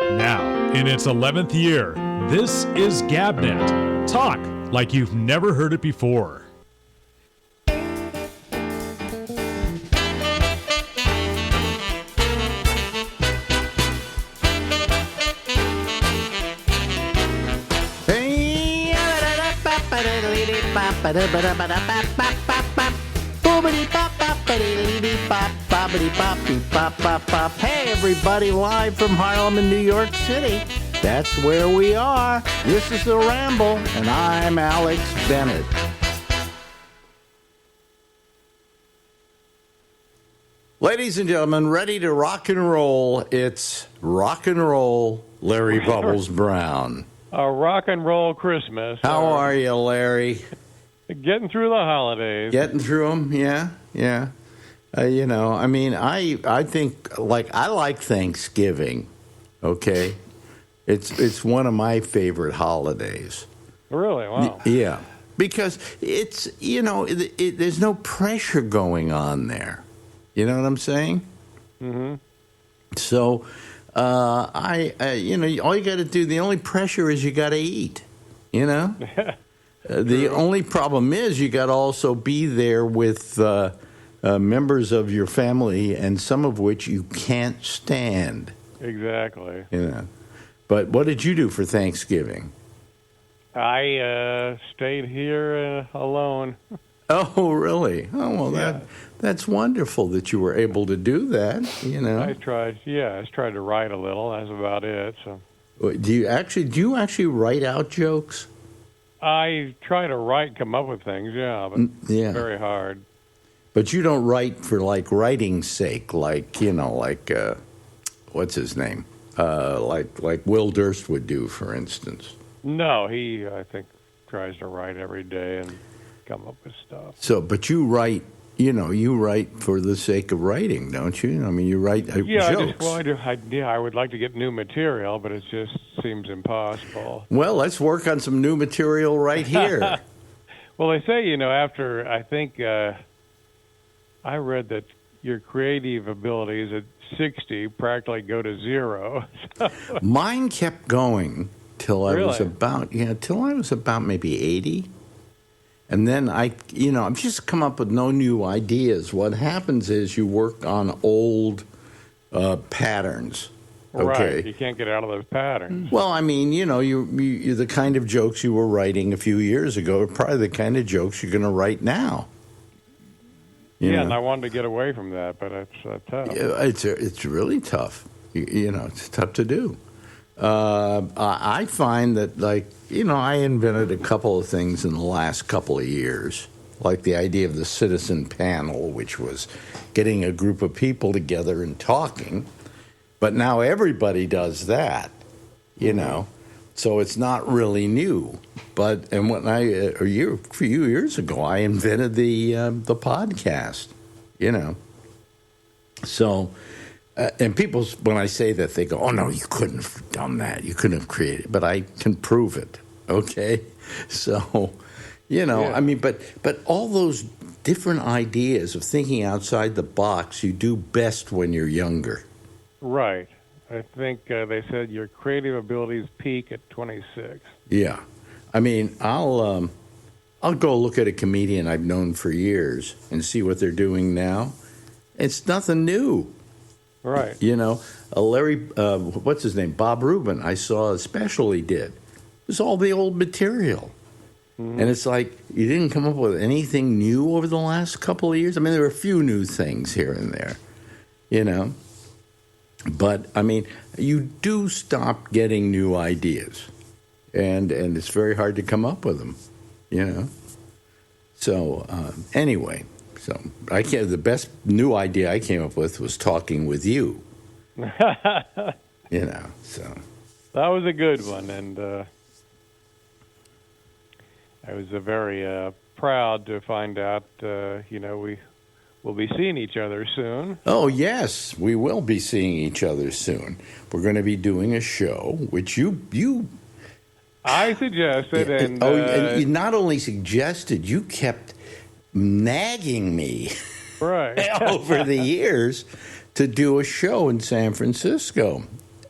Now, in its 11th year, this is GabNet. Talk like you've never heard it before. Hey everybody, live from Harlem in New York City. That's where we are. This is the Ramble, and I'm Alex Bennett. Ladies and gentlemen, ready to rock and roll. It's rock and roll Larry Bubbles Brown. A rock and roll Christmas. How are you, Larry? Getting through the holidays. Getting through them, yeah. I think, I like Thanksgiving, okay? It's one of my favorite holidays. Really? Wow. Yeah, because it's, there's no pressure going on there. You know what I'm saying? Mm-hmm. So, all you got to do, the only pressure is you got to eat, The only problem is you got to also be there with members of your family, and some of which you can't stand. Exactly. But what did you do for Thanksgiving? I stayed here alone. Oh, really? Oh, well, that's wonderful that you were able to do that, I tried to write a little. That's about it. So. Do you actually write out jokes? I try to come up with things, but it's very hard. But you don't write for, writing's sake, what's his name? Like Will Durst would do, for instance. No, he, I think, tries to write every day and come up with stuff. So, but you write, you write for the sake of writing, don't you? I mean, you write jokes. I would like to get new material, but it just seems impossible. Well, let's work on some new material right here. Well, they say, after, I think, I read that your creative abilities at 60 practically go to zero. Mine kept going till I was about maybe 80. And then I've just come up with no new ideas. What happens is you work on old patterns. Okay. Right. You can't get out of those patterns. Well, I mean, you the kind of jokes you were writing a few years ago are probably the kind of jokes you're going to write now. And I wanted to get away from that, but it's tough. It's really tough. It's tough to do. I find that, I invented a couple of things in the last couple of years, like the idea of the citizen panel, which was getting a group of people together and talking. But now everybody does that, So it's not really new. But a few years ago, I invented the podcast, So. And people, when I say that, they go, "Oh no, you couldn't have done that. You couldn't have created it." But I can prove it. Okay, so I mean, but all those different ideas of thinking outside the box, you do best when you're younger. Right. I think they said your creative abilities peak at 26. Yeah, I mean, I'll go look at a comedian I've known for years and see what they're doing now. It's nothing new. Right. Larry, what's his name? Bob Rubin, I saw a special he did. It was all the old material. Mm-hmm. And it's like, you didn't come up with anything new over the last couple of years? I mean, there were a few new things here and there, But, I mean, you do stop getting new ideas. And it's very hard to come up with them, So, anyway... So the best new idea I came up with was talking with you. So that was a good one, and I was very proud to find out. We will be seeing each other soon. Oh yes, we will be seeing each other soon. We're going to be doing a show, which you. I suggested, and you not only suggested, you kept nagging me over the years to do a show in San Francisco.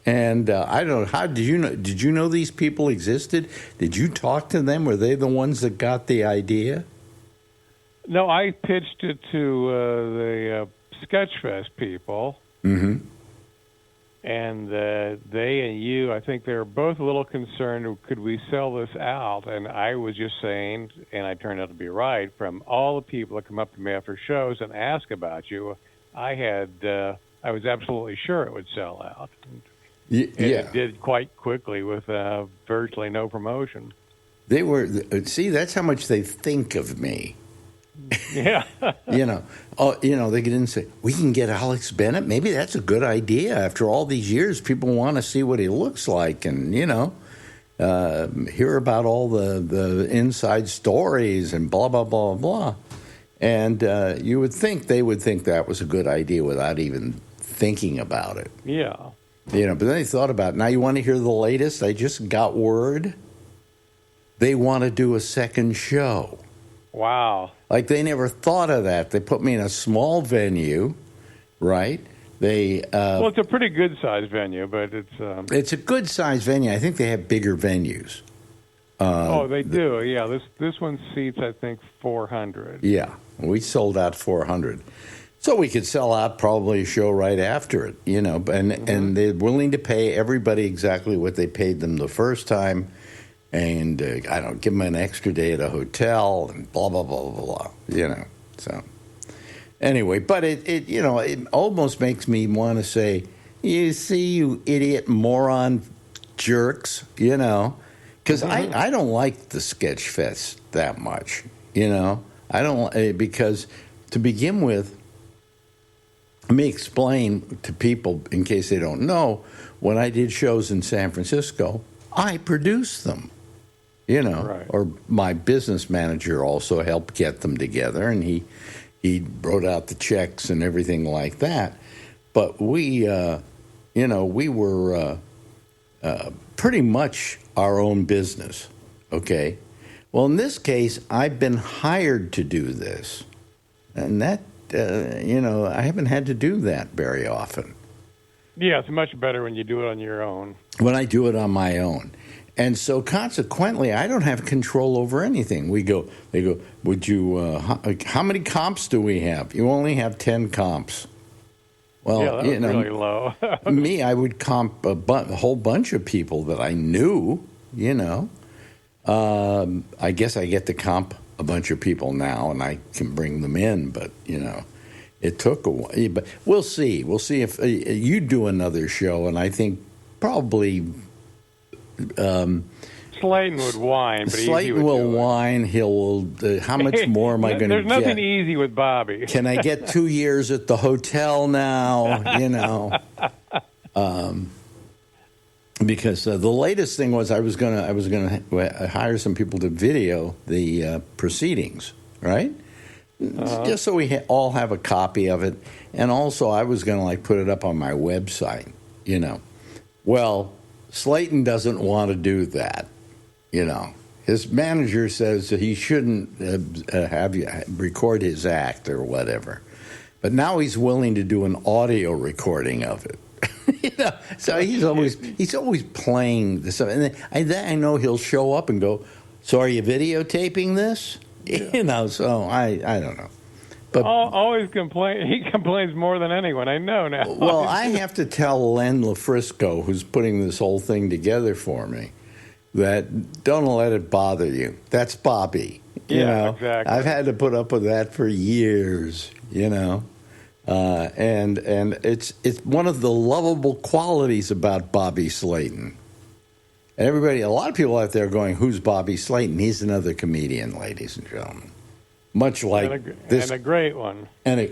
And I don't know, how did you know? Did you know these people existed? Did you talk to them? Were they the ones that got the idea? No, I pitched it to the Sketchfest people. Mm-hmm. And they and you, I think they were both a little concerned, could we sell this out? And I was just saying, and I turned out to be right, from all the people that come up to me after shows and ask about you, I was absolutely sure it would sell out. And it did quite quickly with virtually no promotion. They were, see, that's how much they think of me. Yeah. They get in and say, we can get Alex Bennett. Maybe that's a good idea. After all these years, people want to see what he looks like and, hear about all the inside stories and blah, blah, blah, blah. And you would think they would think that was a good idea without even thinking about it. Yeah. But then they thought about it. Now you want to hear the latest? I just got word. They want to do a second show. Wow. Like, they never thought of that. They put me in a small venue, right? Well, it's a pretty good-sized venue, but it's a good-sized venue. I think they have bigger venues. They do. Yeah, this one seats, I think, 400. Yeah, we sold out 400. So we could sell out probably a show right after it, and they're willing to pay everybody exactly what they paid them the first time. And give them an extra day at a hotel and blah, blah, blah, blah, blah, So anyway, but it almost makes me want to say, you see, you idiot moron jerks, because I don't like the Sketch Fest that much, I don't, because to begin with, let me explain to people in case they don't know, when I did shows in San Francisco, I produced them. Right. Or my business manager also helped get them together, and he wrote out the checks and everything like that. But we were pretty much our own business, okay? Well, in this case, I've been hired to do this, and that, I haven't had to do that very often. Yeah, it's much better when you do it on your own. When I do it on my own. And so consequently, I don't have control over anything. They go, would you, how many comps do we have? You only have 10 comps. Well, yeah, that was really low. Me, I would comp a whole bunch of people that I knew, I guess I get to comp a bunch of people now, and I can bring them in, but, it took a while. But we'll see. We'll see if you do another show, and I think probably... Slayton would whine, but Slayton will whine. He'll. How much more am I going to get? There's nothing easy with Bobby. Can I get 2 years at the hotel now? Because the latest thing was I was going to hire some people to video the proceedings, right? Just so we all have a copy of it, and also I was going to put it up on my website. Well. Slayton doesn't want to do that, His manager says that he shouldn't have you record his act or whatever. But now he's willing to do an audio recording of it. So he's always playing this stuff. And then I know he'll show up and go, so are you videotaping this? Yeah. So I don't know. But always complain. He complains more than anyone I know now. Well, I have to tell Len LaFrisco, who's putting this whole thing together for me, that don't let it bother you. That's Bobby. Exactly. I've had to put up with that for years. And it's one of the lovable qualities about Bobby Slayton. And a lot of people out there are going, "Who's Bobby Slayton?" He's another comedian, ladies and gentlemen. Much like this, and a great one, and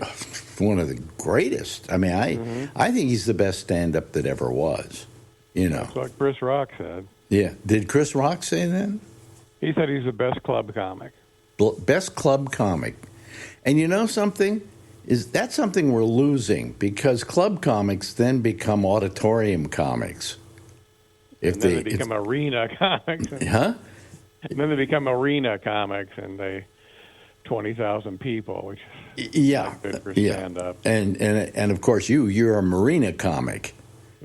one of the greatest. I mean, I think he's the best stand-up that ever was. That's what Chris Rock said. Yeah, did Chris Rock say that? He said he's the best club comic. Best club comic, and you know something? That's something we're losing because club comics then become auditorium comics. Then they become arena comics. Huh? And then they become arena comics, and they 20,000 people, which is good for stand-up. And of course you're a marina comic.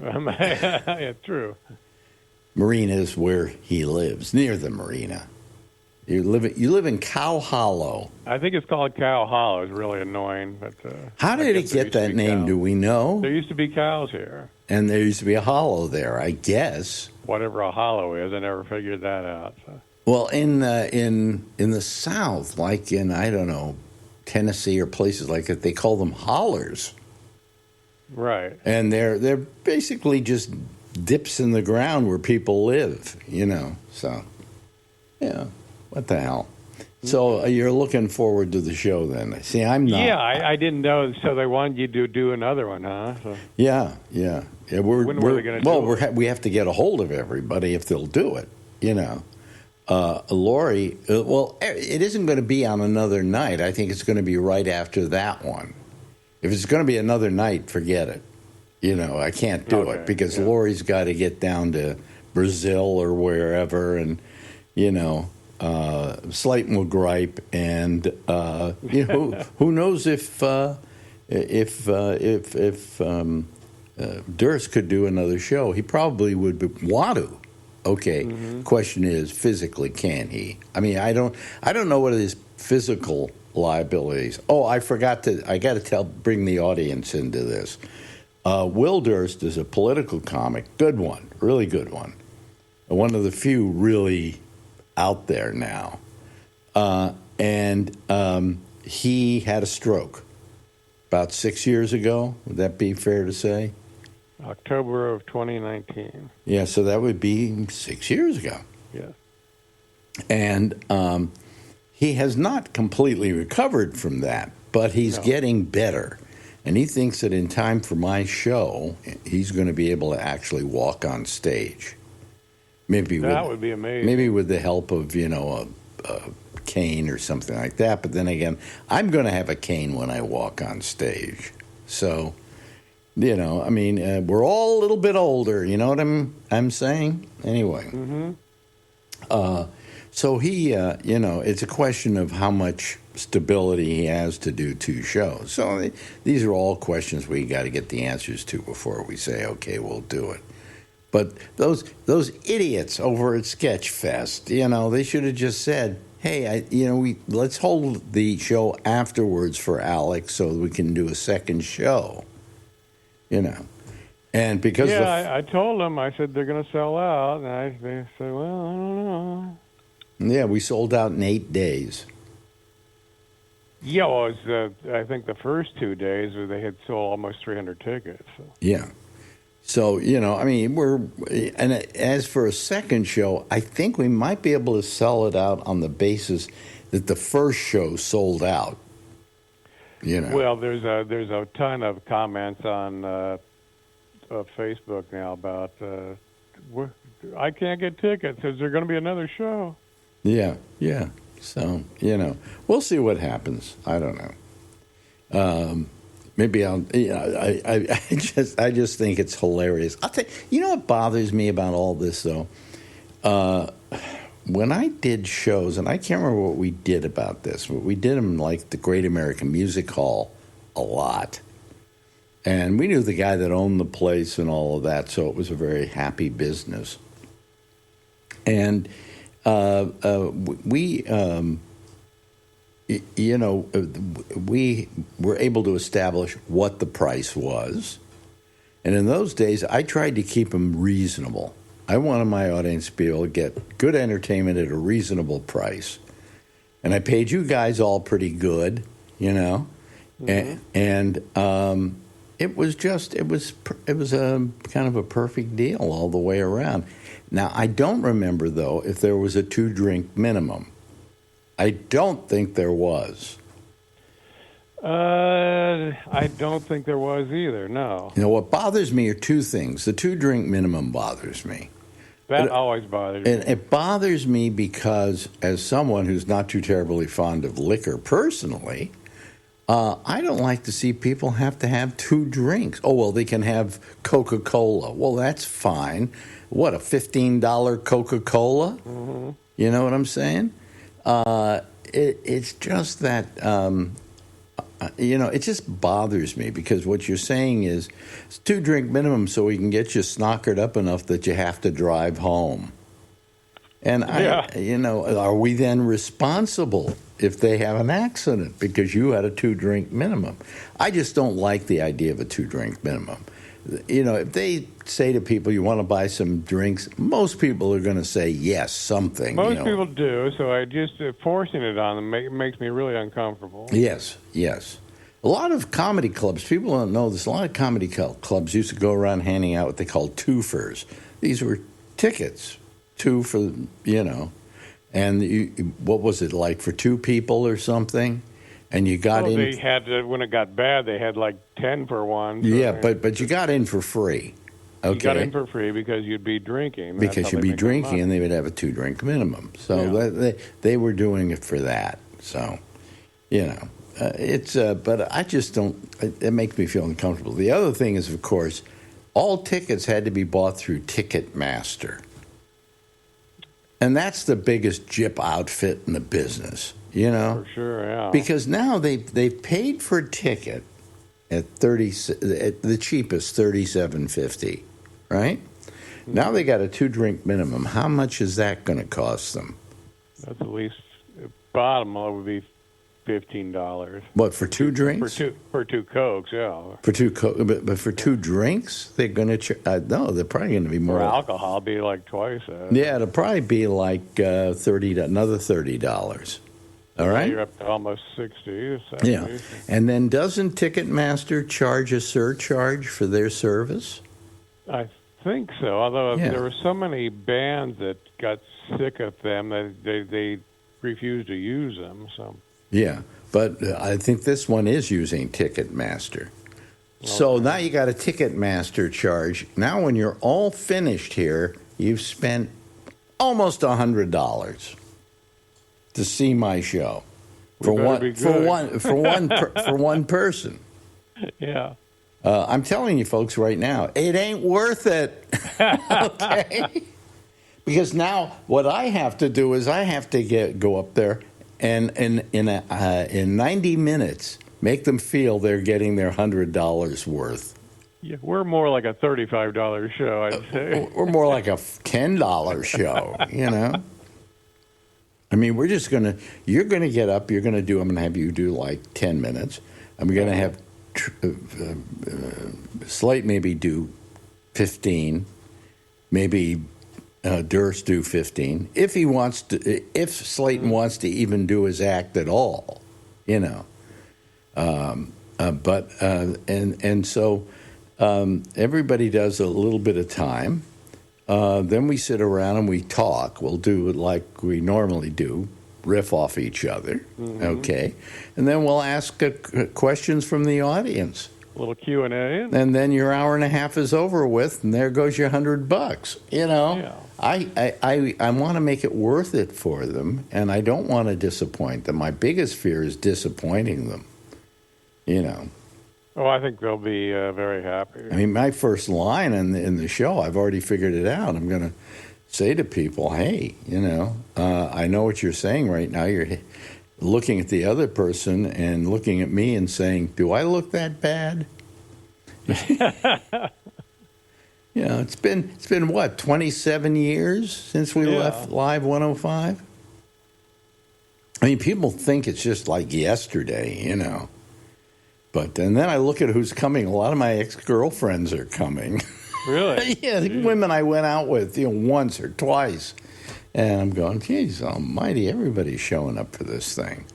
Yeah, true. Marina is where he lives, near the marina. You live in Cow Hollow. I think it's called Cow Hollow. It's really annoying, but How I did guess it there get used to that be name? cows. Do we know? There used to be cows here. And there used to be a hollow there, I guess. Whatever a hollow is, I never figured that out. So. Well, in the South, like in, I don't know, Tennessee or places like that, they call them hollers. Right. And they're basically just dips in the ground where people live, So, yeah, what the hell? So you're looking forward to the show then? See, I'm not. Yeah, I didn't know. So they wanted you to do another one, huh? So. Yeah. When were they going to do it? We have to get a hold of everybody if they'll do it. Lori. Well, it isn't going to be on another night. I think it's going to be right after that one. If it's going to be another night, forget it. I can't do it because Lori's got to get down to Brazil or wherever, and Slayton will gripe, and who knows if Durst could do another show. He probably would want to. Okay. Mm-hmm. Question is, physically, can he? I mean, I don't know what his physical liabilities. Oh, I got to bring the audience into this. Will Durst is a political comic, good one, really good one. One of the few really out there now. And he had a stroke about 6 years ago. Would that be fair to say? October of 2019. Yeah, so that would be 6 years ago. Yeah. And he has not completely recovered from that, but he's getting better. And he thinks that in time for my show, he's going to be able to actually walk on stage. That would be amazing. Maybe with the help of, a cane or something like that. But then again, I'm going to have a cane when I walk on stage. So, we're all a little bit older. You know what I'm saying? Anyway. Mm-hmm. So he, it's a question of how much stability he has to do two shows. So these are all questions we got to get the answers to before we say, okay, we'll do it. But those idiots over at Sketchfest, they should have just said, hey, let's hold the show afterwards for Alex so we can do a second show. And because I told them, I said they're going to sell out, and they said, well, I don't know. Yeah, we sold out in 8 days. Yeah, well, it was, I think the first 2 days they had sold almost 300 tickets. So. Yeah. So, and as for a second show, I think we might be able to sell it out on the basis that the first show sold out. Well, there's a ton of comments on Facebook now about I can't get tickets. Is there going to be another show? Yeah. So, we'll see what happens. I don't know. Maybe I'll. I just think it's hilarious. I'll tell you. What bothers me about all this though? When I did shows, and I can't remember what we did about this, but we did them like the Great American Music Hall a lot, and we knew the guy that owned the place and all of that, so it was a very happy business. And we were able to establish what the price was. And in those days, I tried to keep them reasonable. I wanted my audience to be able to get good entertainment at a reasonable price. And I paid you guys all pretty good, Mm-hmm. And it was a kind of a perfect deal all the way around. Now, I don't remember, though, if there was a 2-drink minimum. I don't think there was. I don't think there was either, no. What bothers me are two things. The 2-drink minimum bothers me. That always bothers me. And it bothers me because, as someone who's not too terribly fond of liquor personally, I don't like to see people have to have 2 drinks. Oh, well, they can have Coca-Cola. Well, that's fine. What, a $15 Coca-Cola? Mm-hmm. You know what I'm saying? It's just that it just bothers me because what you're saying is it's 2-drink minimum so we can get you snockered up enough that you have to drive home. And are we then responsible if they have an accident because you had a 2-drink minimum? I just don't like the idea of a 2-drink minimum. If they say to people, you want to buy some drinks, most people are going to say yes, something. Most people do, so I just forcing it on them makes me really uncomfortable. Yes. A lot of comedy clubs, people don't know this, a lot of comedy clubs used to go around handing out what they called twofers. These were tickets, 2 for, and what was it, like for 2 people or something? And you got in. They had when it got bad, they had like 10 for one. So yeah, but you got in for free. Okay. You got in for free because you'd be drinking. Because you'd be drinking, and they would have a 2-drink minimum. So they were doing it for that. So, it's. But I just don't. It makes me feel uncomfortable. The other thing is, of course, all tickets had to be bought through Ticketmaster, and that's the biggest gyp outfit in the business. For sure, yeah. Because now they've paid for a ticket at the cheapest $37.50, right? Mm-hmm. Now they got a 2-drink minimum. How much is that going to cost them? That's at least bottom would be $15. What, for 2 drinks? For 2 Cokes, yeah. For 2 but for 2 drinks, they're going to no, they're probably going to be more. For alcohol, it'd be like twice that. Yeah, it'll probably be like another $30. All right. You're up to almost 60, 70. Yeah. And then doesn't Ticketmaster charge a surcharge for their service? I think so, although there were so many bands that got sick of them that they refused to use them. So. Yeah, but I think this one is using Ticketmaster. Okay. So now you got a Ticketmaster charge. Now when you're all finished here, you've spent almost $100. To see my show for one person. Yeah. I'm telling you folks right now, it ain't worth it. Okay? Because now what I have to do is I have to go up there and in 90 minutes make them feel they're getting their $100 worth. Yeah, we're more like a $35 show, I'd say. We're more like a $10 show, I mean, you're going to get up, I'm going to have you do like 10 minutes. I'm going to have Slate maybe do 15, maybe Durst do 15. If Slayton wants to even do his act at all, So everybody does a little bit of time. Then we sit around and we talk. We'll do it like we normally do, riff off each other, okay? And then we'll ask questions from the audience. A little Q&A. And then your hour and a half is over with, and there goes your $100. Yeah. I want to make it worth it for them, and I don't want to disappoint them. My biggest fear is disappointing them, Oh, I think they'll be very happy. I mean, my first line in the show, I've already figured it out. I'm going to say to people, hey, I know what you're saying right now. You're looking at the other person and looking at me and saying, do I look that bad? It's been what, 27 years since we left Live 105? I mean, people think it's just like yesterday, But and then I look at who's coming. A lot of my ex-girlfriends are coming. Really? Yeah, the women I went out with, once or twice. And I'm going, geez, almighty, everybody's showing up for this thing.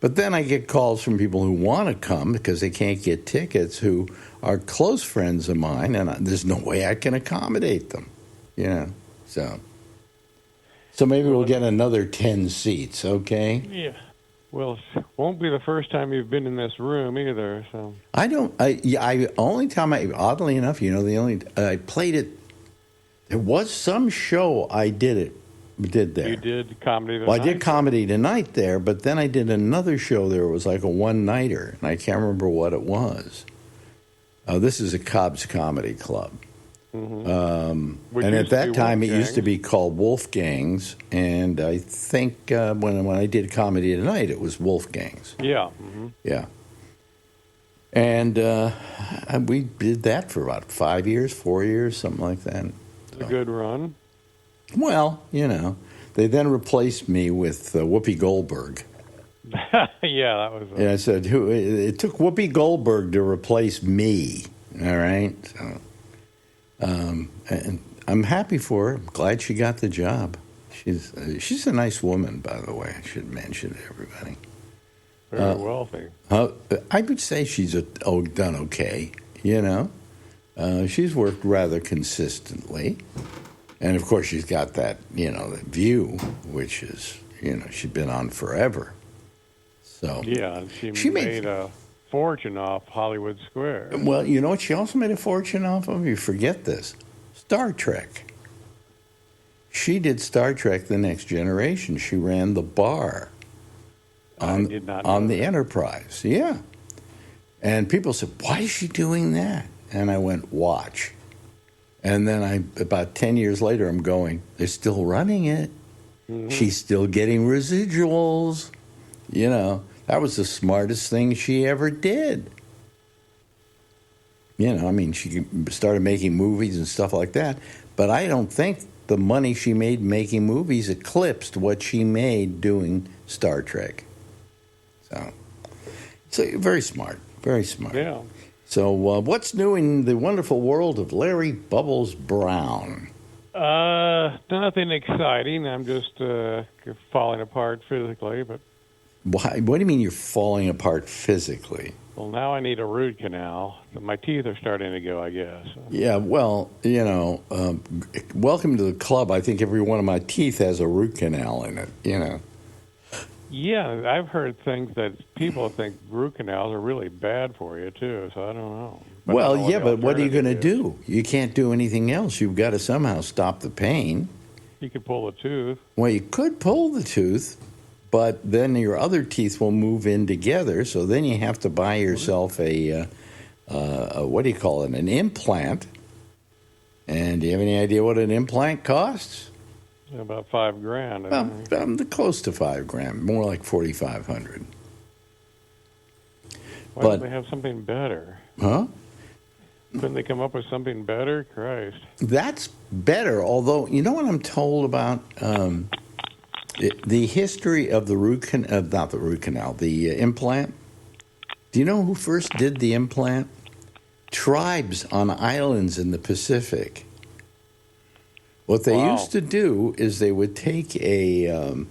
But then I get calls from people who want to come because they can't get tickets, who are close friends of mine, and there's no way I can accommodate them. So maybe we'll get another 10 seats, okay? Yeah. Well, it won't be the first time you've been in this room either. So oddly enough, I played it. There was some show I did there. You did Comedy Tonight? Well, I did Comedy Tonight there, but then I did another show there. It was like a one-nighter, and I can't remember what it was. This is a Cobb's Comedy Club. Mm-hmm. And at that time, it used to be called Wolfgang's, and I think when I did Comedy Tonight, it was Wolfgang's. Yeah. Mm-hmm. Yeah. And we did that for about 5 years, 4 years, something like that. It's a good run. Well, they then replaced me with Whoopi Goldberg. Yeah, that was. Yeah, I said it took Whoopi Goldberg to replace me. All right, so, and I'm happy for her. I'm glad she got the job. She's a nice woman, by the way. I should mention to everybody. Very wealthy. I would say she's done okay. She's worked rather consistently, and of course she's got that that view, which is she's been on forever. So yeah, she made a fortune off Hollywood Square. Well, you know what she also made a fortune off of? You forget this. Star Trek. She did Star Trek: The Next Generation. She ran the bar on the Enterprise. Yeah. And people said, "Why is she doing that?" And I went, "Watch." And then about 10 years later, I'm going, "They're still running it. Mm-hmm. She's still getting residuals." That was the smartest thing she ever did. She started making movies and stuff like that, but I don't think the money she made making movies eclipsed what she made doing Star Trek. So very smart, very smart. Yeah. So what's new in the wonderful world of Larry Bubbles Brown? Nothing exciting. I'm just falling apart physically, but. Why? What do you mean you're falling apart physically? Well, now I need a root canal. My teeth are starting to go, I guess. Yeah, well, welcome to the club. I think every one of my teeth has a root canal in it, Yeah, I've heard things that people think root canals are really bad for you, too, so I don't know. But but what are you going to do? You can't do anything else. You've got to somehow stop the pain. You could pull the tooth. Well, you could pull the tooth, but then your other teeth will move in together, so then you have to buy yourself a what do you call it, an implant. And do you have any idea what an implant costs? About $5,000. Well, close to $5,000, more like $4,500. Why don't they have something better? Huh? Couldn't they come up with something better? Christ. That's better, although, you know what I'm told about the history of the the implant? Do you know who first did the implant? Tribes on islands in the Pacific. What they used to do is they would take a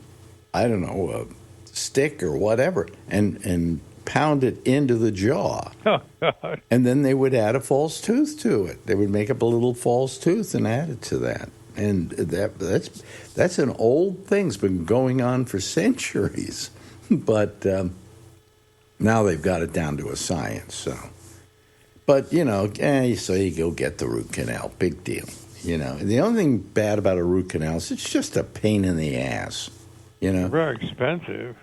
stick or whatever, and pound it into the jaw. Oh, God. And then they would add a false tooth to it. They would make up a little false tooth and add it to that. And that's an old thing. It's been going on for centuries. But now they've got it down to a science. So, but, so you go get the root canal. Big deal. The only thing bad about a root canal is it's just a pain in the ass. Very expensive.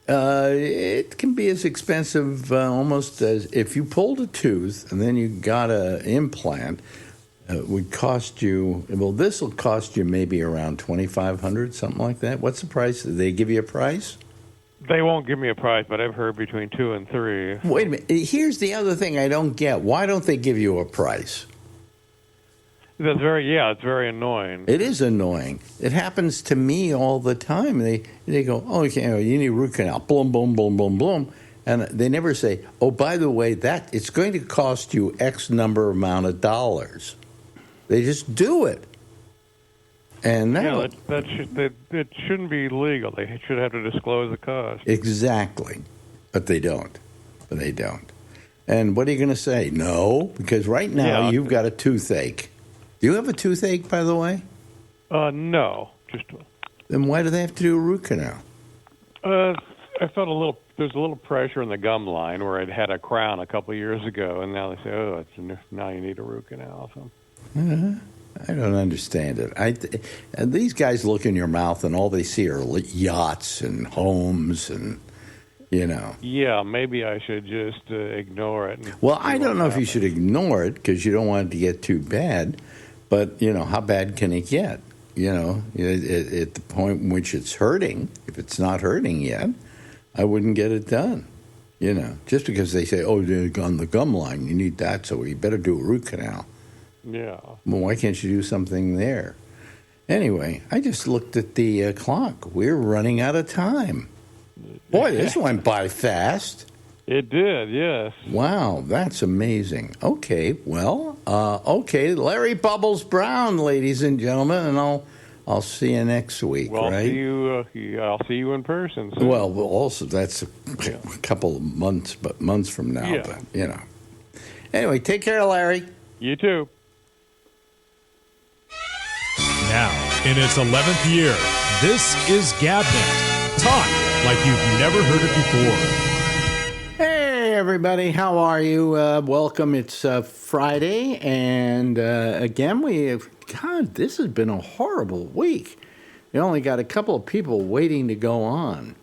It can be as expensive almost as if you pulled a tooth and then you got an implant. Would cost you, this will cost you maybe around $2,500, something like that. What's the price? Did they give you a price? They won't give me a price, but I've heard between 2 and 3. Wait a minute. Here's the other thing I don't get. Why don't they give you a price? It's very annoying. It is annoying. It happens to me all the time. They go, oh, okay, you need a root canal. Boom, boom, boom, boom, boom. And they never say, oh, by the way, it's going to cost you X amount of dollars. They just do it. And now it shouldn't be legal. They should have to disclose the cost. Exactly. But they don't. And what are you going to say? No, because right now you've got a toothache. Do you have a toothache, by the way? No. Then why do they have to do a root canal? I felt there's a little pressure in the gum line where I'd had a crown a couple of years ago, and now they say, now you need a root canal. So. I don't understand it. And these guys look in your mouth, and all they see are yachts and homes and, Yeah, maybe I should just ignore it. Well, I don't know if you should ignore it because you don't want it to get too bad. But, how bad can it get? At the point in which it's hurting, if it's not hurting yet, I wouldn't get it done. Just because they say, oh, they're on the gum line, you need that, so you better do a root canal. Yeah. Well, why can't you do something there? Anyway, I just looked at the clock. We're running out of time. Boy, this went by fast. It did, yes. Wow, that's amazing. Okay, well, Larry Bubbles Brown, ladies and gentlemen, and I'll see you next week, Well, right? I'll see you in person soon. Well, also that's a couple of months from now, Yeah. but Anyway, take care, Larry. You too. Now, in its 11th year, this is GabNet. Talk like you've never heard it before. Hey, everybody, how are you? Welcome. It's Friday, and again, this has been a horrible week. We only got a couple of people waiting to go on.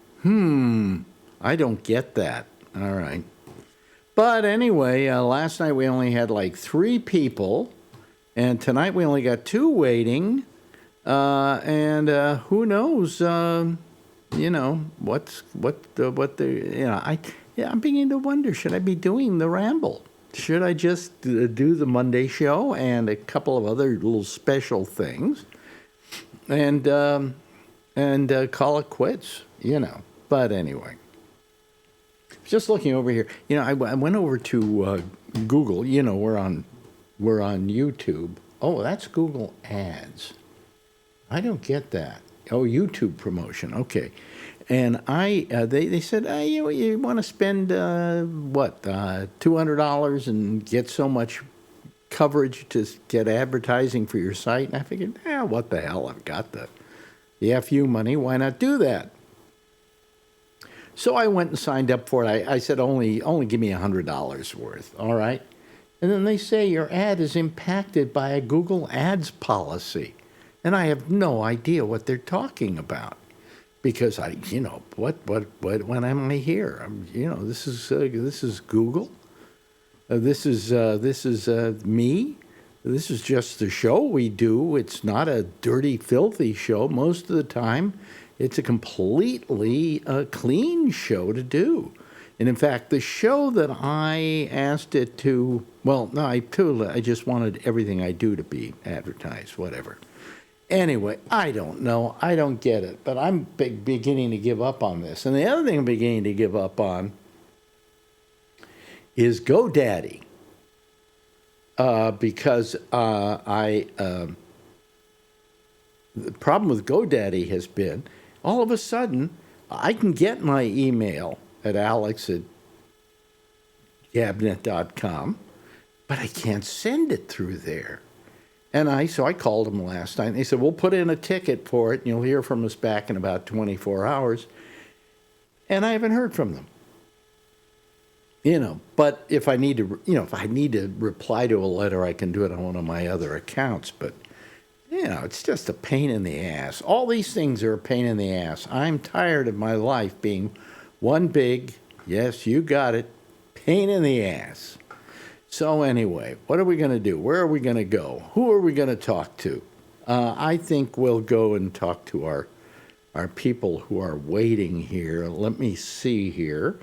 I don't get that. All right. But anyway, last night we only had like 3 people, and tonight we only got 2 waiting. And who knows? I'm beginning to wonder: should I be doing the Ramble? Should I just do the Monday show and a couple of other little special things, and call it quits? But anyway, just looking over here. I went over to Google. We're on YouTube. Oh, that's Google Ads. I don't get that. Oh, YouTube promotion. Okay. And they said, you want to spend, $200 and get so much coverage to get advertising for your site? And I figured, what the hell? I've got the FU money. Why not do that? So I went and signed up for it. I said, only give me $100 worth. All right. And then they say your ad is impacted by a Google Ads policy. And I have no idea what they're talking about, because when am I here? This is Google. This is me. This is just the show we do. It's not a dirty, filthy show. Most of the time, it's a completely clean show to do. And in fact, the show that I asked it to, I just wanted everything I do to be advertised, whatever. Anyway, I don't know. I don't get it. But I'm beginning to give up on this. And the other thing I'm beginning to give up on is GoDaddy. Because the problem with GoDaddy has been, all of a sudden, I can get my email at alex@gabnet.com, but I can't send it through there. And so I called them last night, and they said, we'll put in a ticket for it, and you'll hear from us back in about 24 hours. And I haven't heard from them. But if I need to, reply to a letter, I can do it on one of my other accounts. But, it's just a pain in the ass. All these things are a pain in the ass. I'm tired of my life being one big, yes, you got it, pain in the ass. So anyway, what are we going to do? Where are we going to go? Who are we going to talk to? I think we'll go and talk to our people who are waiting here. Let me see here.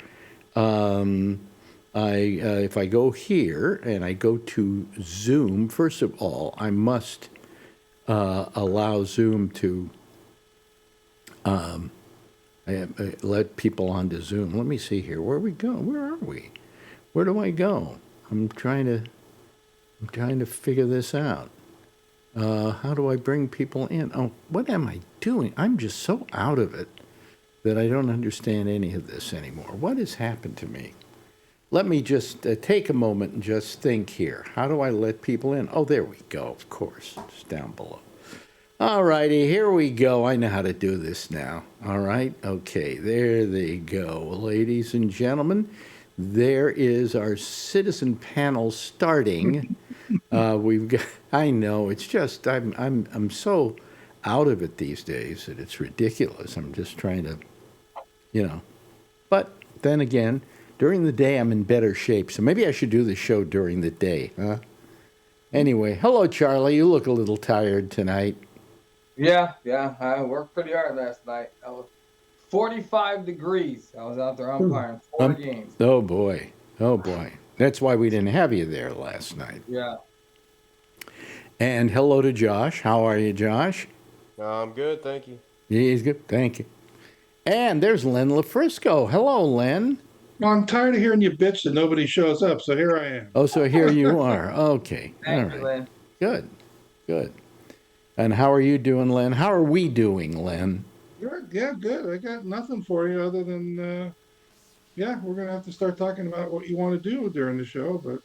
If I go here and I go to Zoom, first of all, I must allow Zoom to let people onto Zoom. Let me see here. Where are we going? Where are we? Where do I go? I'm trying to figure this out. How do I bring people in? Oh, what am I doing? I'm just so out of it that I don't understand any of this anymore. What has happened to me? Let me just take a moment and just think here. How do I let people in? Oh, there we go, of course. It's down below. All righty, here we go. I know how to do this now. All right? Okay, there they go. Ladies and gentlemen, there is our citizen panel starting. We've got, I know, it's just, I'm so out of it these days that it's ridiculous. I'm just trying to, But then again, during the day, I'm in better shape. So maybe I should do the show during the day, huh? Anyway, hello, Charlie. You look a little tired tonight. Yeah. I worked pretty hard last night. I was 45 degrees. I was out there umpiring 4 games. Oh boy. Oh boy. That's why we didn't have you there last night. Yeah. And hello to Josh. How are you, Josh? I'm good, thank you. He's good. Thank you. And there's Len LaFrisco. Hello, Len. Well, I'm tired of hearing you bitch that nobody shows up, so here I am. Oh, so here you are. Okay. Thank All you, right. Lynn. Good. Good. And how are you doing, Len? How are we doing, Len? Yeah, good. I got nothing for you other than, yeah, we're going to have to start talking about what you want to do during the show, but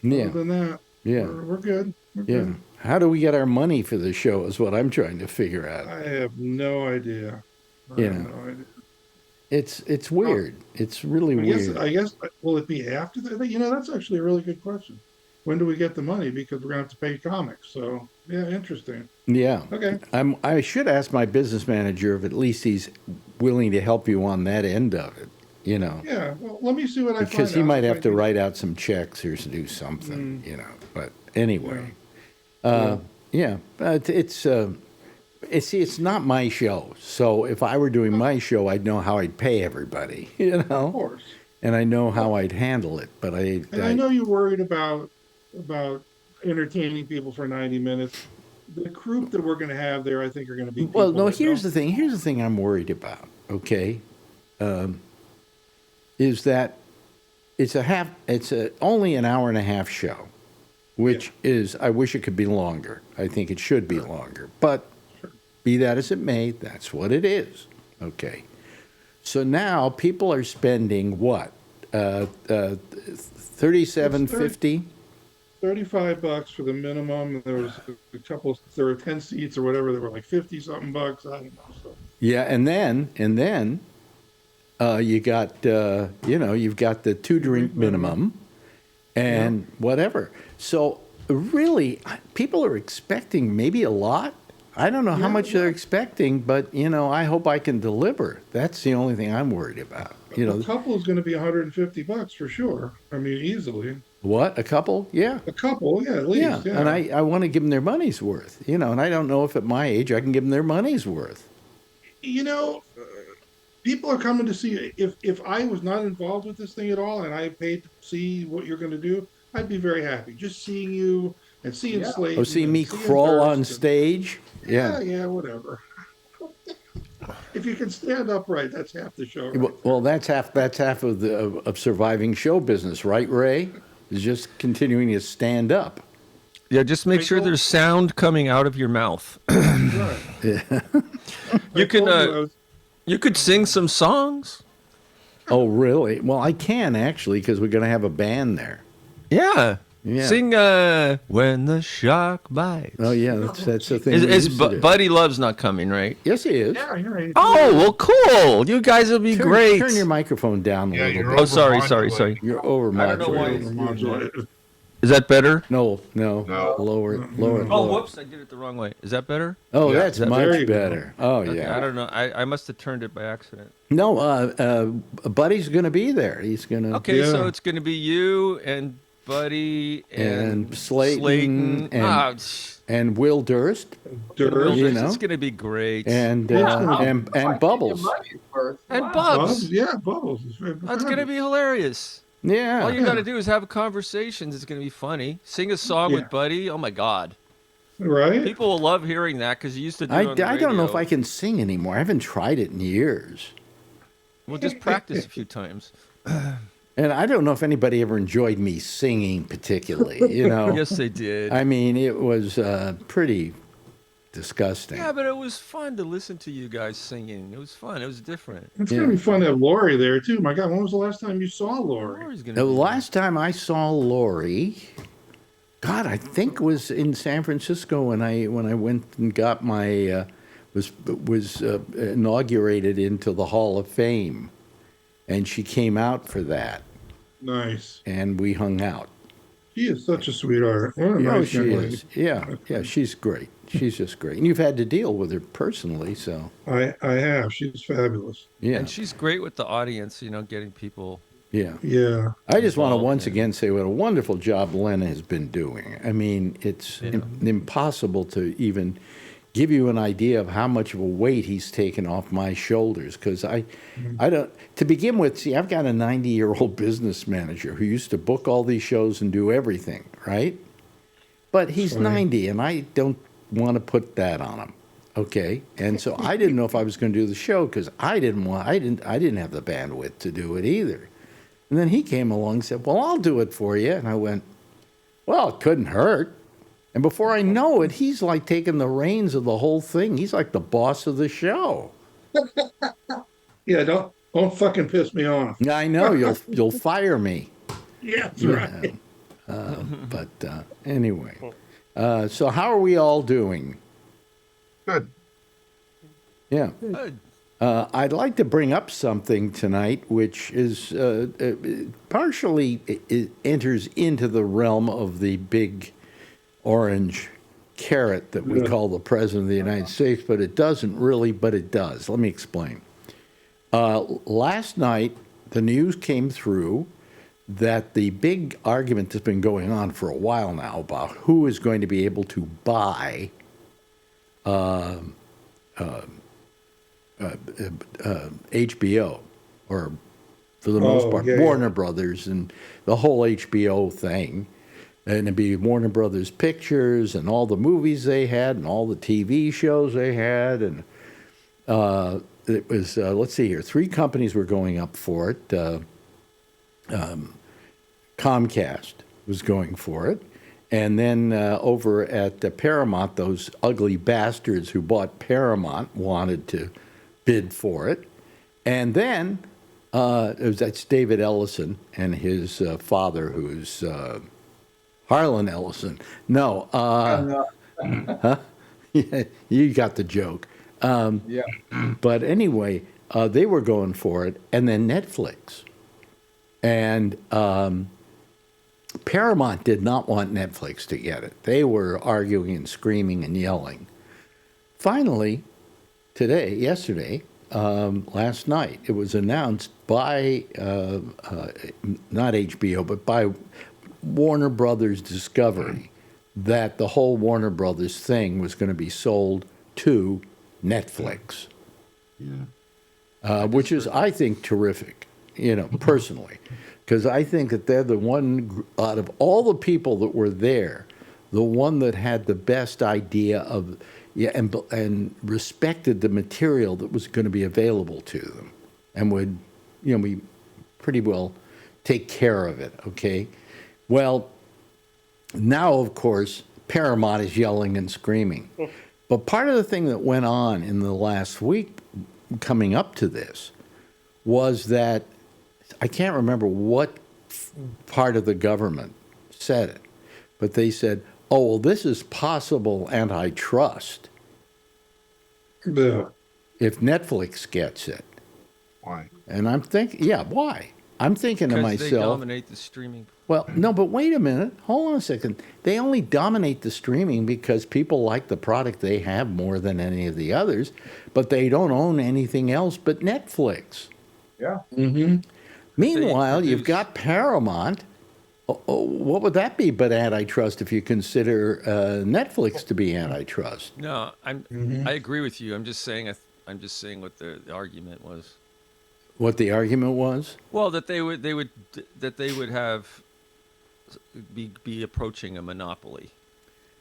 Yeah. other than that, Yeah. we're good. We're Yeah. good. How do we get our money for the show is what I'm trying to figure out. I have no idea. I Yeah. have no idea. It's weird. It's really weird. I guess, will it be after that? You know, that's actually a really good question. When do we get the money? Because we're going to have to pay comics. So, yeah, interesting. Yeah. Okay. I should ask my business manager if at least he's willing to help you on that end of it, you know. Yeah, well, let me see what I find out. Because he might if have I to can- write out some checks or do something, you know. But anyway. Yeah. Yeah, but it's not my show. So if I were doing my show, I'd know how I'd pay everybody, you Of know, course. and I know how I'd handle it. But And I know you're worried about entertaining people for 90 minutes. The group that we're going to have there, I think, are going to be well, people no. that Here's the don't- thing. Here's the thing I'm worried about. Okay, is that it's only an hour and a half show, which is I wish it could be longer. I think it should be longer, but be that as it may, that's what it is. Okay. So now people are spending what? $37.50? $35 for the minimum. There was there were 10 seats or whatever. There were like 50 something bucks. I don't know. So. Yeah, and then you got you've got the 2-drink minimum and whatever. So really, people are expecting maybe a lot. I don't know how much they're expecting, but I hope I can deliver. That's the only thing I'm worried about. A couple is going to be $150 for sure. I mean, easily. What? A couple? Yeah. A couple, yeah, at least. Yeah. And I want to give them their money's worth, and I don't know if at my age I can give them their money's worth. People are coming to see. If I was not involved with this thing at all and I paid to see what you're going to do, I'd be very happy. Just seeing you and seeing Slade. Oh, see me crawl on stage? Yeah, whatever. If you can stand upright, that's half the show. Right? Well, that's half of surviving show business, right, Ray? Is just continuing to stand up. Yeah, just make sure there's sound coming out of your mouth. You could sing some songs. Oh, really? Well, I can actually because we're going to have a band there. Yeah. Yeah. Sing When the Shark Bites. Oh, yeah, that's the thing. Buddy Love's not coming, right? Yes, he is. Yeah, you're right. Oh, well, cool. You guys will be great. Turn your microphone down a little bit. Oh, sorry. You're over Modulated. Is that better? No. Lower. Oh, whoops. I did it the wrong way. Is that better? Oh, that's There much you go. better. Oh, Okay, yeah. I don't know. I must have turned it by accident. No, Buddy's going to be there. He's going to. Okay, so Yeah. it's going to be you and Buddy and Slayton and Will Durst Durst. It's going to be great. and Bubbles. And Bubbles. Bubs. Yeah, Bubbles. That's going to be hilarious. Yeah. All you got to do is have conversations. It's going to be funny. Sing a song with Buddy. Oh, my God. Right? People will love hearing that because you used to do it I on the don't know if radio. I can sing anymore. I haven't tried it in years. We'll just practice a few times. And I don't know if anybody ever enjoyed me singing particularly, Yes, they did. I mean, it was pretty disgusting. Yeah, but it was fun to listen to you guys singing. It was fun. It was different. It's going to be fun to have Lori there, too. My God, when was the last time you saw Lori? Lori's gonna The be last time I saw Lori, God, I think was in San Francisco when I went and got my was inaugurated into the Hall of Fame, and she came out for that, Nice. and we hung out. She is such a sweetheart. What a nice She young lady. is. Yeah, she's great. She's just great, and you've had to deal with her personally, so I have. She's fabulous. yeah, And she's great with the audience, getting people. yeah. Yeah. I just want to involved once in- again say what a wonderful job Len has been doing. I mean, it's impossible to even give you an idea of how much of a weight he's taken off my shoulders. Because I don't, to begin with, see, I've got a 90-year-old business manager who used to book all these shows and do everything, right? But he's Sorry. 90, and I don't want to put that on him. Okay, and so I didn't know if I was going to do the show because I didn't have the bandwidth to do it either. And then he came along and said, "Well, I'll do it for you." And I went, "Well, it couldn't hurt." And before I know it, he's like taking the reins of the whole thing. He's like the boss of the show. Yeah, don't fucking piss me off. I know you'll fire me. Yeah, that's right. But anyway, so how are we all doing? Good. Yeah. Good. I'd like to bring up something tonight, which is partially it enters into the realm of the big orange carrot that we call the President of the United States, but it doesn't really, but it does. Let me explain. Last night, the news came through that the big argument that's been going on for a while now about who is going to be able to buy HBO, or for the most part, Warner Brothers and the whole HBO thing. And it'd be Warner Brothers Pictures and all the movies they had and all the TV shows they had. And it was, let's see here, 3 companies were going up for it. Comcast was going for it. And then over at Paramount, those ugly bastards who bought Paramount wanted to bid for it. And then that's David Ellison and his father, who's Harlan Ellison. No. Huh? Yeah, you got the joke. Yeah. But anyway, they were going for it. And then Netflix. And Paramount did not want Netflix to get it. They were arguing and screaming and yelling. Finally, yesterday, last night, it was announced by, not HBO, but by Warner Brothers Discovery that the whole Warner Brothers thing was going to be sold to Netflix. Yeah. Which is, I think, terrific, personally. Because I think that they're the one, out of all the people that were there, the one that had the best idea of, and respected the material that was going to be available to them, and would, we pretty well take care of it, okay? Well, now, of course, Paramount is yelling and screaming. But part of the thing that went on in the last week coming up to this was that I can't remember what part of the government said it, but they said, "Oh, well, this is possible antitrust if Netflix gets it." Why? And I'm thinking, yeah, why? I'm thinking to myself, they dominate the streaming. well, no, but wait a minute. Hold on a second. They only dominate the streaming because people like the product they have more than any of the others, but they don't own anything else but Netflix. Yeah. Mm-hmm. Meanwhile, you've produce- got Paramount. What would that be but antitrust if you consider Netflix to be antitrust? No, I agree with you. I'm just saying what the argument was. What the argument was? Well, that they would have be approaching a monopoly.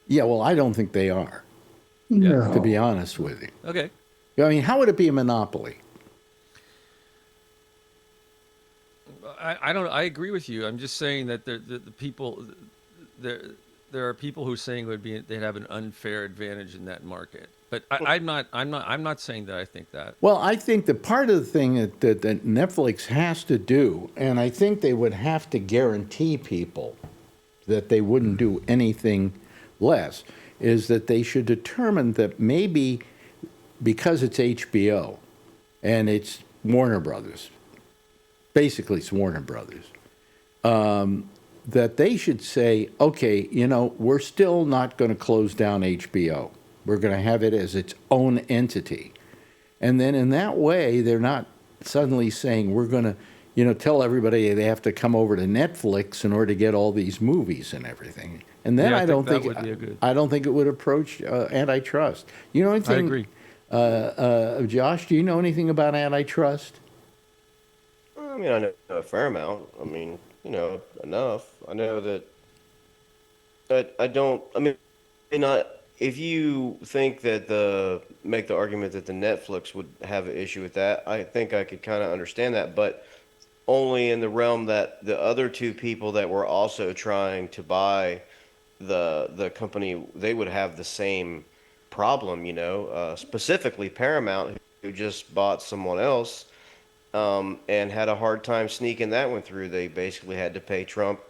Yeah, well, I don't think they are, Yeah. to be honest with you. Okay. I mean, how would it be a monopoly? I agree with you. I'm just saying that the people there are people who are saying they'd have an unfair advantage in that market. But I'm not saying that I think that. Well, I think that part of the thing that Netflix has to do, and I think they would have to guarantee people that they wouldn't do anything less, is that they should determine that maybe because it's HBO and it's Warner Brothers, basically it's Warner Brothers, that they should say, okay, we're still not going to close down HBO. We're going to have it as its own entity. And then in that way, they're not suddenly saying we're going to tell everybody they have to come over to Netflix in order to get all these movies and everything. And then Yeah, I don't that think would be a good. I don't think it would approach antitrust. You know I anything? agree. Josh, do you know anything about antitrust? I mean, I know a fair amount. I mean, enough. I know that. I don't. I mean, not if you think that make the argument that the Netflix would have an issue with that, I think I could kind of understand that, but only in the realm that the other two people that were also trying to buy the company, they would have the same problem, specifically Paramount, who just bought someone else, and had a hard time sneaking that one through. They basically had to pay Trump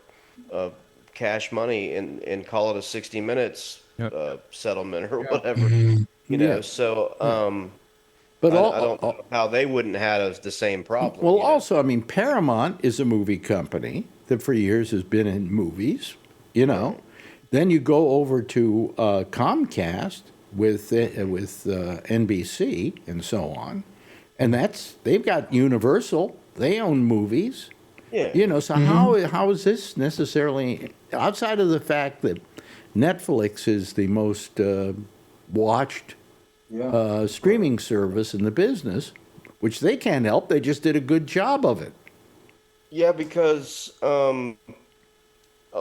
uh, cash money and call it a 60 minutes Yep. settlement or Yeah. whatever, Yeah. So But I don't know how they wouldn't have the same problem. well, also, I mean, Paramount is a movie company that for years has been in movies. Right. Then you go over to Comcast with NBC and so on, and they've got Universal. They own movies. Yeah. So how is this necessarily outside of the fact that Netflix is the most watched Yeah. streaming service in the business, which they can't help. They just did a good job of it. Yeah, because a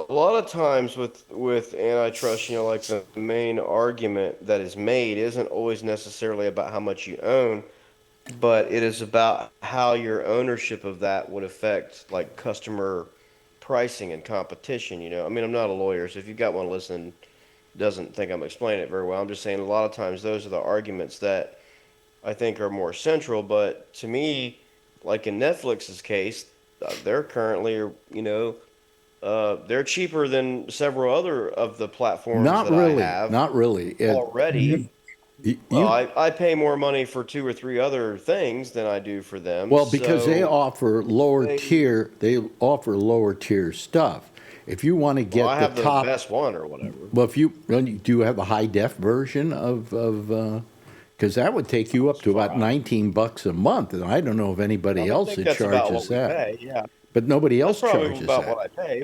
lot of times with antitrust, like the main argument that is made isn't always necessarily about how much you own, but it is about how your ownership of that would affect like customer pricing and competition. I mean, I'm not a lawyer, so if you've got one listening doesn't think I'm explaining it very well, I'm just saying a lot of times those are the arguments that I think are more central. But to me, like in Netflix's case, they're currently, they're cheaper than several other of the platforms Not that I really. have Not really. already. You, Well, I pay more money for two or three other things than I do for them. well, because they So offer lower they, tier. They offer lower tier stuff. If you want to well, I get the have the top, best one or whatever. well, if you do, you have a high def version of because that would take you up to about $19 a month, and I don't know of anybody I else think that that's about charges what we that. pay. Yeah, But nobody that's else probably charges about that. what I pay.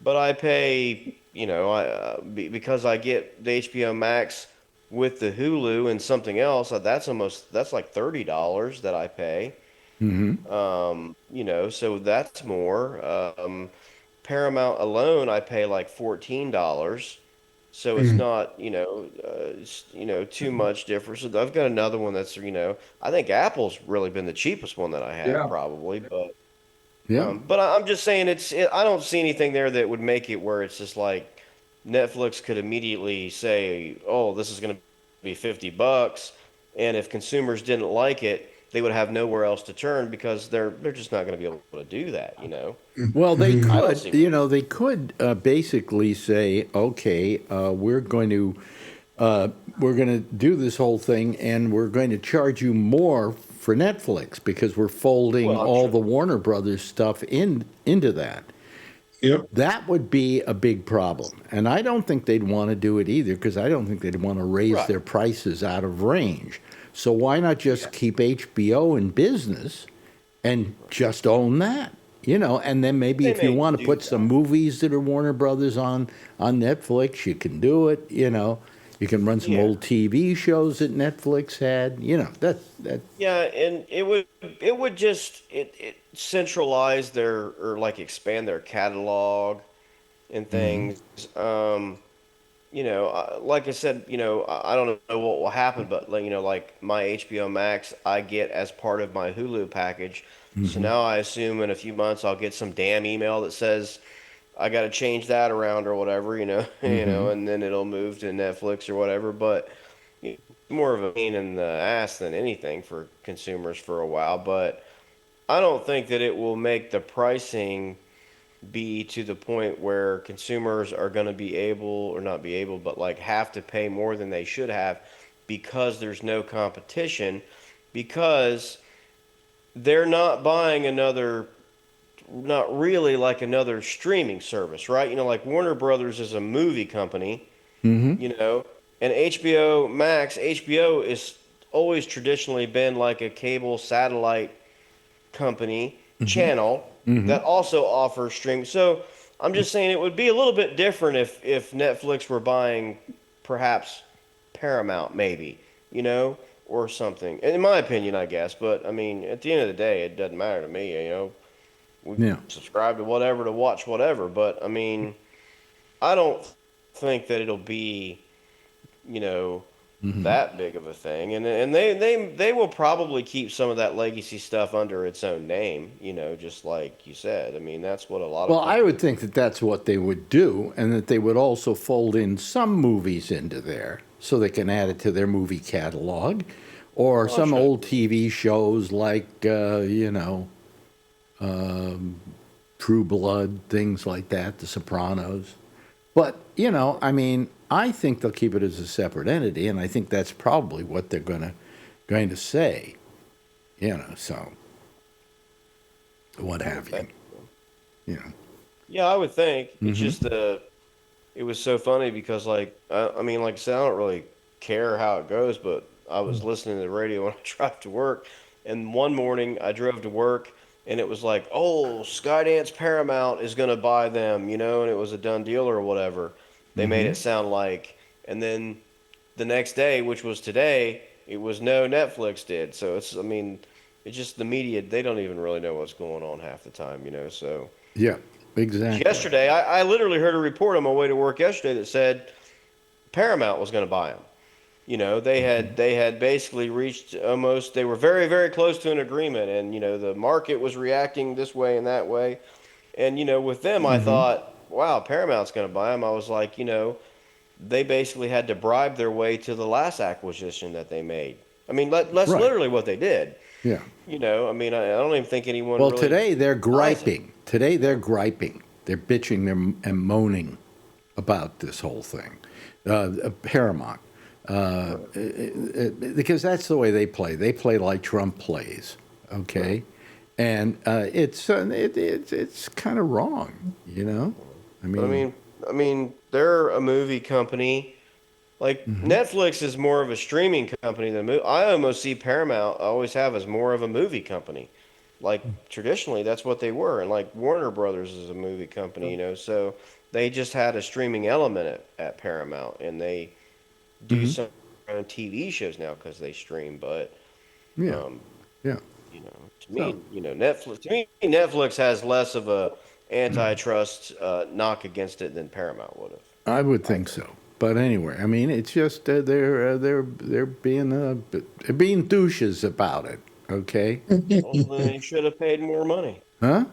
But I pay, because I get the HBO Max with the Hulu and something else. That's like $30 that I pay. So that's more. Paramount alone, I pay like $14. So it's not, too much difference. So I've got another one that's, I think Apple's really been the cheapest one that I have Yeah. probably, but Yeah. I'm just saying I don't see anything there that would make it where it's just like Netflix could immediately say, "Oh, this is going to be $50," and if consumers didn't like it, they would have nowhere else to turn because they're just not going to be able to do that. Well, they I don't could, see. they could basically say, okay, we're going to do this whole thing, and we're going to charge you more for Netflix because we're folding Well, I'm all sure. the Warner Brothers stuff into that. Yep. That would be a big problem, and I don't think they'd want to do it either because I don't think they'd want to raise Right. their prices out of range. So why not just keep HBO in business and just own that? And then maybe They if you may want to do put that. some movies that are Warner Brothers on Netflix, you can do it. You can run some Yeah. old TV shows that Netflix had. That. Yeah, and it would just it centralize or like expand their catalog and things. Like I said, I don't know what will happen, but like my HBO Max, I get as part of my Hulu package. So now I assume in a few months I'll get some damn email that says I got to change that around or whatever, and then it'll move to Netflix or whatever. But more of a pain in the ass than anything for consumers for a while. But I don't think that it will make the pricing be to the point where consumers are going to be able or not be able, but like have to pay more than they should have because there's no competition, because they're not buying not really like another streaming service, right? Like Warner Brothers is a movie company, and HBO Max, HBO is always traditionally been like a cable satellite company, channel that also offers streaming. So I'm just saying it would be a little bit different if Netflix were buying perhaps Paramount, maybe, or something. In my opinion, I guess. But I mean, at the end of the day, it doesn't matter to me. We Yeah. subscribe to whatever to watch whatever. But I mean, I don't think that it'll be, that big of a thing. And they will probably keep some of that legacy stuff under its own name, just like you said. I mean, that's what a lot of Well, I would companies- think that that's what they would do, and that they would also fold in some movies into there so they can add it to their movie catalog, or some sure. old TV shows like, True Blood, things like that, The Sopranos. But, I mean, I think they'll keep it as a separate entity, and I think that's probably what they're going to say, so what have you. Yeah, I would think. It's just it was so funny because like I mean, like I said, I don't really care how it goes, but I was listening to the radio when I drive to work, and one morning I drove to work and it was like, oh, Skydance Paramount is gonna buy them, and it was a done deal or whatever. They made it sound like, and then the next day, which was today, it was no, Netflix did. So I mean, it's just the media, they don't even really know what's going on half the time, so. Yeah, exactly. Yesterday, I literally heard a report on my way to work yesterday that said Paramount was going to buy them. They had basically reached almost, they were very, very close to an agreement, and the market was reacting this way and that way. And with them, I thought, wow, Paramount's going to buy them. I was like, they basically had to bribe their way to the last acquisition that they made. I mean, that's Right. literally what they did. Yeah. I mean, I don't even think anyone. Well, really today they're buys it. griping. Today they're griping. They're bitching and moaning about this whole thing. Paramount. Because that's the way they play. They play like Trump plays, okay? And it's kind of wrong, But I mean, they're a movie company. Like Netflix is more of a streaming company than I almost see Paramount, I always have, as more of a movie company. Like traditionally, that's what they were, and like Warner Brothers is a movie company, So they just had a streaming element at Paramount, and they do some TV shows now because they stream. But yeah, yeah. To me, Netflix has less of a antitrust knock against it than Paramount would have. I would think so. But anyway, I mean, it's just they're being douches about it. Okay. Well, they should have paid more money. Huh?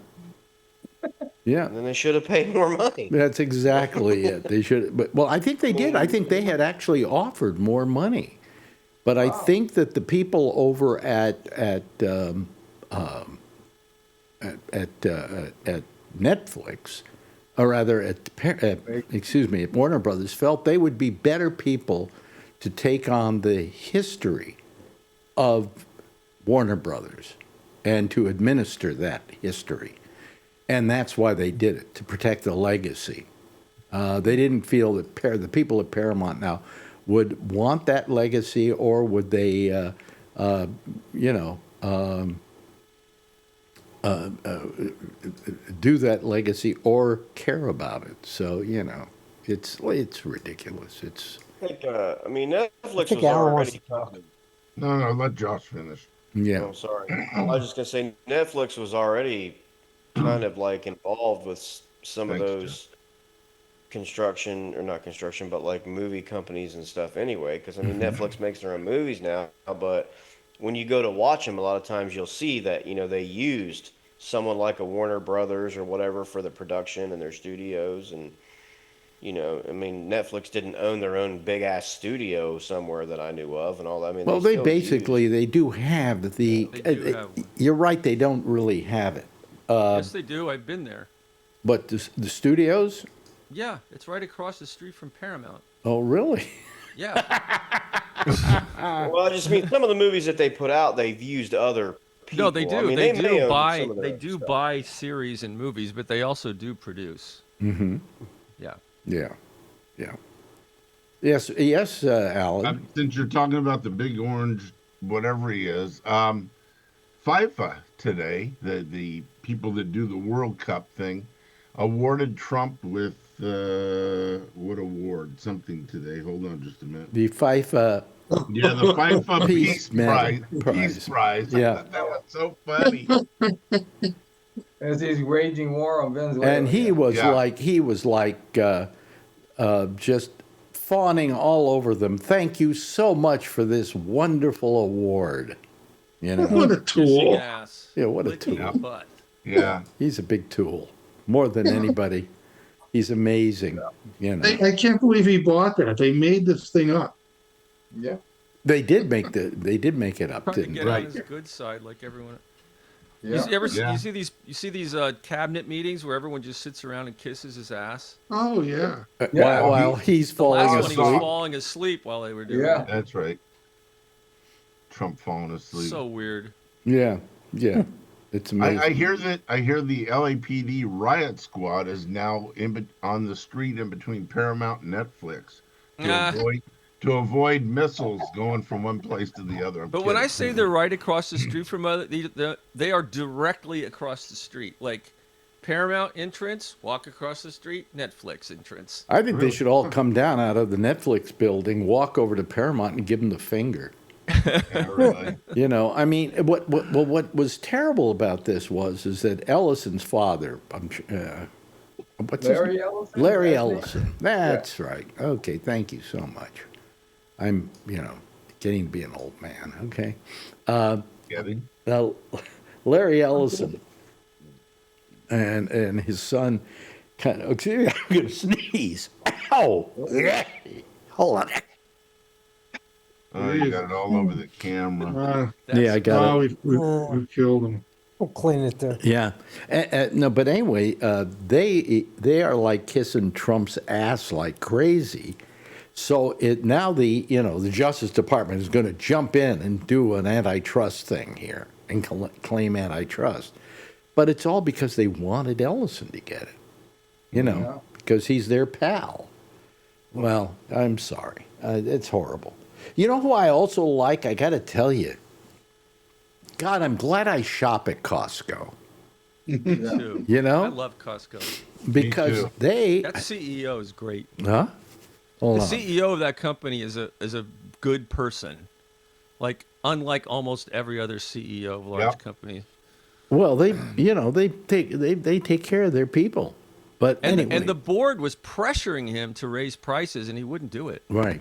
Yeah. And then they should have paid more money. That's exactly it. They should. But well, I think they did. I think they had actually offered more money. But I think that the people over at Netflix, or rather at Warner Brothers, felt they would be better people to take on the history of Warner Brothers and to administer that history. And that's why they did it, to protect the legacy. They didn't feel that the people at Paramount now would want that legacy, or would they, do that legacy or care about it. So, it's ridiculous. I mean, Netflix was already talking. No, let Josh finish. Yeah. I'm sorry. I was just gonna say Netflix was already kind of like involved with some of those construction, or not construction, but like movie companies and stuff anyway. Because I mean, Netflix makes their own movies now, but when you go to watch them, a lot of times you'll see that they used someone like a Warner Brothers or whatever for the production and their studios. And I mean, Netflix didn't own their own big ass studio somewhere that I knew of and all that. I mean, well, they basically they do have the. They do have one. You're right. They don't really have it. Yes, they do. I've been there. But the studios? Yeah, it's right across the street from Paramount. Oh, really? Yeah. Well, I just mean some of the movies that they put out, they've used other people. No, they do. I mean, they may do own buy. some of They that do stuff. buy series and movies, but they also do produce. Mm-hmm. Yeah. Yeah. Yeah. Yes, Alan. Since you're talking about the big orange, whatever he is, FIFA today, the people that do the World Cup thing, awarded Trump with what award? Something today. Hold on just a minute. The FIFA Yeah, the FIFA Peace Medal Peace Prize. I Yeah. thought that was so funny. As he's waging war on Venezuela. And he yeah. was Yeah. like just fawning all over them. Thank you so much for this wonderful award. You know, What a Kissing tool. ass. Yeah, what a licking tool. butt. Yeah. he's a big tool, more than anybody. He's amazing. You know, I can't believe he bought that. They made this thing up. Yeah. they did make it up, Trying to didn't get they? on his good side, like everyone. Yeah. Yeah. You see these cabinet meetings where everyone just sits around and kisses his ass. Oh, yeah. Yeah. While he's The falling last one, he was asleep. falling asleep while they were doing Yeah. it. That's right. Trump falling asleep. So weird. Yeah, it's amazing. I hear the LAPD riot squad is now on the street in between Paramount and Netflix Ah. to avoid missiles going from one place to the other. I'm But when I kidding. say they're right across the street from other, they are directly across the street. Like Paramount entrance, walk across the street, Netflix entrance. I think they should all come down out of the Netflix building, walk over to Paramount, and give him the finger. Yeah, really. You know, I mean, what was terrible about this is that Ellison's father, what's his Larry name? Ellison? Larry That's it? Ellison. That's right. Okay, thank you so much. I'm, getting to be an old man. Okay, Getting? Larry Ellison and his son kind of. Excuse me, I'm going to sneeze. Ow! Hold on. Oh, you got it all over the camera. Yeah, I got it. We've killed him. We'll clean it there. Yeah, no, but anyway, they are like kissing Trump's ass like crazy. So now the Justice Department is going to jump in and do an antitrust thing here and claim antitrust, but it's all because they wanted Ellison to get it, because he's their pal. Well, I'm sorry, it's horrible. You know who I also like? I got to tell you. God, I'm glad I shop at Costco. Too. You know? I love Costco. Because too. That CEO is great. Huh? Hold The on. CEO of that company is a good person, like unlike almost every other CEO of large Yep. companies. Well, they take care of their people. But And anyway, and the board was pressuring him to raise prices, and he wouldn't do it. right.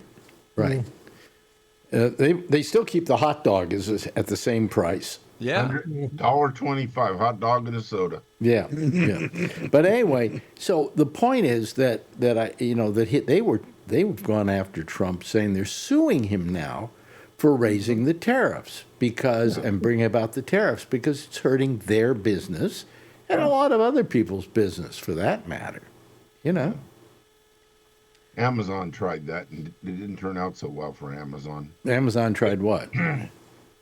They still keep the hot dog at the same price. Yeah. $1.25 hot dog and a soda. Yeah. But anyway, so the point is that they've gone after Trump, saying they're suing him now for raising the tariffs and bringing about the tariffs because it's hurting their business and a lot of other people's business, for that matter. Amazon tried that, and it didn't turn out so well for Amazon. Amazon tried what?